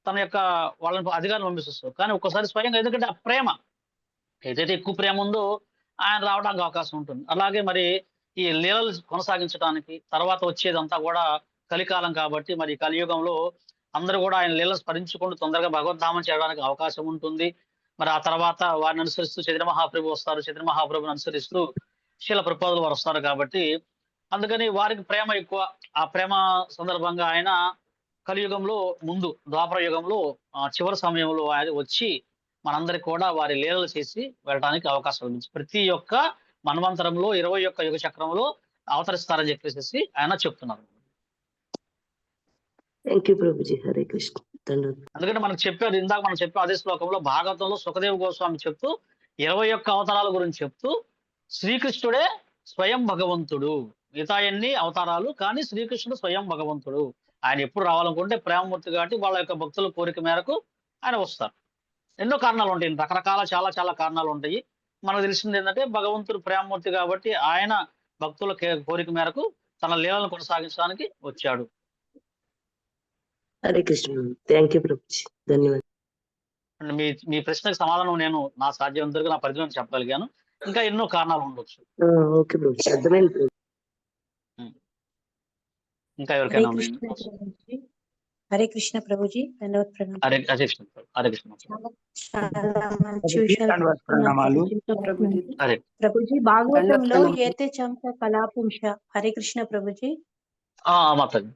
తన యొక్క వాళ్ళని అధికారులు పంపిస్తారు. కానీ ఒక్కోసారి స్వయంగా, ఎందుకంటే ఆ ప్రేమ ఏదైతే ఎక్కువ ప్రేమ ఉందో ఆయన రావడానికి అవకాశం ఉంటుంది. అలాగే మరి ఈ లీలలు కొనసాగించడానికి తర్వాత వచ్చేదంతా కూడా కలికాలం కాబట్టి మరి కలియుగంలో అందరూ కూడా ఆయన లీలలు స్మరించుకుంటూ తొందరగా భగవద్ధామం చేయడానికి అవకాశం ఉంటుంది. మరి ఆ తర్వాత వారిని అనుసరిస్తూ చైతన్య మహాప్రభు వస్తారు. చైతన్య మహాప్రభుని అనుసరిస్తూ శీల ప్రపాదులు వారు వస్తారు. కాబట్టి అందుకని వారికి ప్రేమ ఎక్కువ. ఆ ప్రేమ సందర్భంగా ఆయన కలియుగంలో ముందు ద్వాపర యుగంలో చివరి సమయంలో ఆయన వచ్చి మనందరికి కూడా వారి లీలలు చేసి వెళ్ళడానికి అవకాశం ఉంది. ప్రతి ఒక్క మన్వంతరంలో 21 యుగ చక్రంలో అవతరిస్తారని చెప్పేసి ఆయన చెప్తున్నారు. హరే కృష్ణ. అందుకని మనకు చెప్పారు, ఇందాక మనం చెప్పాం అదే శ్లోకంలో భాగవతంలో సుఖదేవ గోస్వామి చెప్తూ 21 అవతారాల గురించి చెప్తూ శ్రీకృష్ణుడే స్వయం భగవంతుడు. మిగతా అన్ని అవతారాలు, కానీ శ్రీకృష్ణుడు స్వయం భగవంతుడు. ఆయన ఎప్పుడు రావాలనుకుంటే ప్రేమమూర్తి కాబట్టి వాళ్ళ యొక్క భక్తుల కోరిక మేరకు ఆయన వస్తారు. ఎన్నో కారణాలు ఉంటాయి, రకరకాల చాలా చాలా కారణాలు ఉంటాయి. మనకు తెలిసింది ఏంటంటే భగవంతుడు ప్రేమమూర్తి కాబట్టి ఆయన భక్తుల కోరిక మేరకు తన లీలను కొనసాగించడానికి వచ్చాడు. హరే కృష్ణ. థ్యాంక్ యూ ప్రభుజీ, ధన్యవాదాలు. అంటే మీ ప్రశ్నకు సమాధానం నేను నా సాధ్యమంతవరకు నా పరిధిలో చెప్పగలిగాను. ఇంకా ఎన్నో కారణాలు ఉండొచ్చు. ఓకే ప్రభుజీ, అర్థమైంది ప్రభుజీ. ఇంకా ఎవరికైనా హరే కృష్ణ ప్రభుజీ, ధన్యవాద ప్రణామం. హరే కృష్ణ. హరే కృష్ణ. చాలా మంచి విషయాలు ప్రభుజీ. హరే ప్రభుజీ. భాగవతంలో ఏతే చంస కళాపుంష. హరే కృష్ణ ప్రభుజీ. మాతాజీ.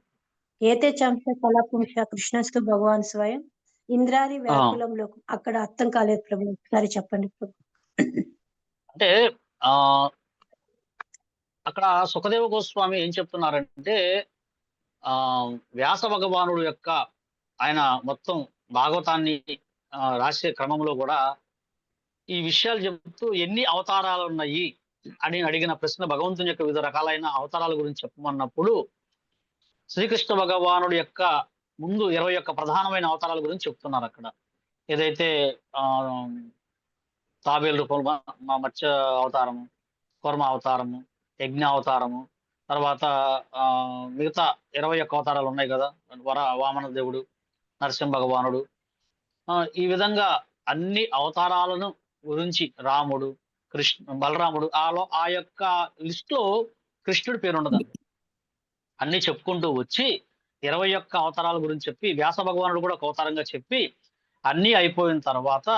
ఏతే చంస కళాపుంష కృష్ణస్తు భగవాన్ స్వయం ఇంద్రాది వ్యాకులంలో. అక్కడ అర్థం కాలేదు ప్రభు, ఒకసారి చెప్పండి ప్రభు. అంటే అక్కడ సుఖదేవ గోస్వామి ఏం చెప్తున్నారంటే వ్యాస భగవానుడు యొక్క ఆయన మొత్తం భాగవతాన్ని రాసే క్రమంలో కూడా ఈ విషయాలు చెప్తూ ఎన్ని అవతారాలు ఉన్నాయి అని అడిగిన ప్రశ్న, భగవంతుని యొక్క వివిధ రకాలైన అవతారాల గురించి చెప్పమన్నప్పుడు శ్రీకృష్ణ భగవానుడు యొక్క ముందు 21 ప్రధానమైన అవతారాల గురించి చెప్తున్నారు అక్కడ. ఏదైతే తాబేలు రూపంలో మత్స్య అవతారము, కూర్మ అవతారము, యజ్ఞ అవతారము, తర్వాత మిగతా 21 అవతారాలు ఉన్నాయి కదా, వామన దేవుడు, నరసింహ భగవానుడు, ఈ విధంగా అన్ని అవతారాలను గురించి రాముడు, బలరాముడు, ఆ యొక్క లిస్ట్ లో కృష్ణుడి పేరు ఉండదండి. అన్ని చెప్పుకుంటూ వచ్చి 21 అవతారాల గురించి చెప్పి వ్యాస భగవానుడు కూడా ఒక అవతారంగా చెప్పి అన్ని అయిపోయిన తర్వాత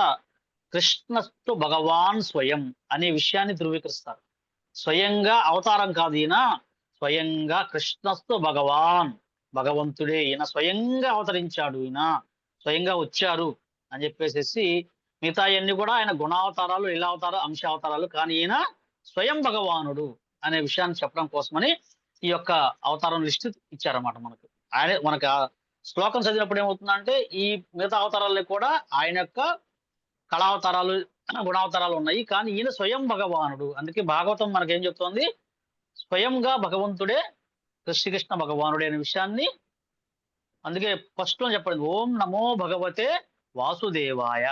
కృష్ణస్తు భగవాన్ స్వయం అనే విషయాన్ని ధృవీకరిస్తారు. స్వయంగా అవతారం కాదు ఈయన, స్వయంగా కృష్ణస్తు భగవాన్, భగవంతుడే, ఈయన స్వయంగా అవతరించాడు, ఈయన స్వయంగా వచ్చారు అని చెప్పేసి మిగతా అన్ని కూడా ఆయన గుణావతారాలు, లీలావతారాలు, అంశావతారాలు, కానీ ఈయన స్వయం భగవానుడు అనే విషయాన్ని చెప్పడం కోసమని ఈ యొక్క అవతారం లిస్ట్ ఇచ్చారన్నమాట మనకు. మనకు ఆ శ్లోకం చదివినప్పుడు ఏమవుతుందంటే ఈ మిగతా అవతారాల్లో కూడా ఆయన యొక్క కళావతారాలు, గుణావతారాలు ఉన్నాయి, కానీ ఈయన స్వయం భగవానుడు. అందుకే భాగవతం మనకేం చెప్తోంది, స్వయంగా భగవంతుడే శ్రీకృష్ణ భగవానుడే అనే విషయాన్ని. అందుకే ఫస్ట్ లో చెప్పండి, ఓం నమో భగవతే వాసుదేవాయ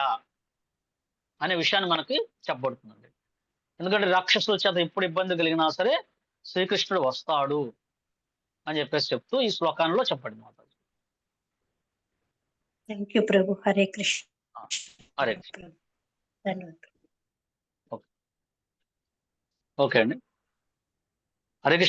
అనే విషయాన్ని మనకి చెప్పబడుతుందండి. ఎందుకంటే రాక్షసుల చేత ఎప్పుడు ఇబ్బంది కలిగినా సరే శ్రీకృష్ణుడు వస్తాడు అని చెప్పేసి చెప్తూ ఈ శ్లోకాలలో చెప్పండి మాతాజీ. థ్యాంక్ యూ ప్రభు. హరే కృష్ణ. హరే కృష్ణ. ధన్యవాదాలు. ఓకే అండి. హరే కృష్ణ.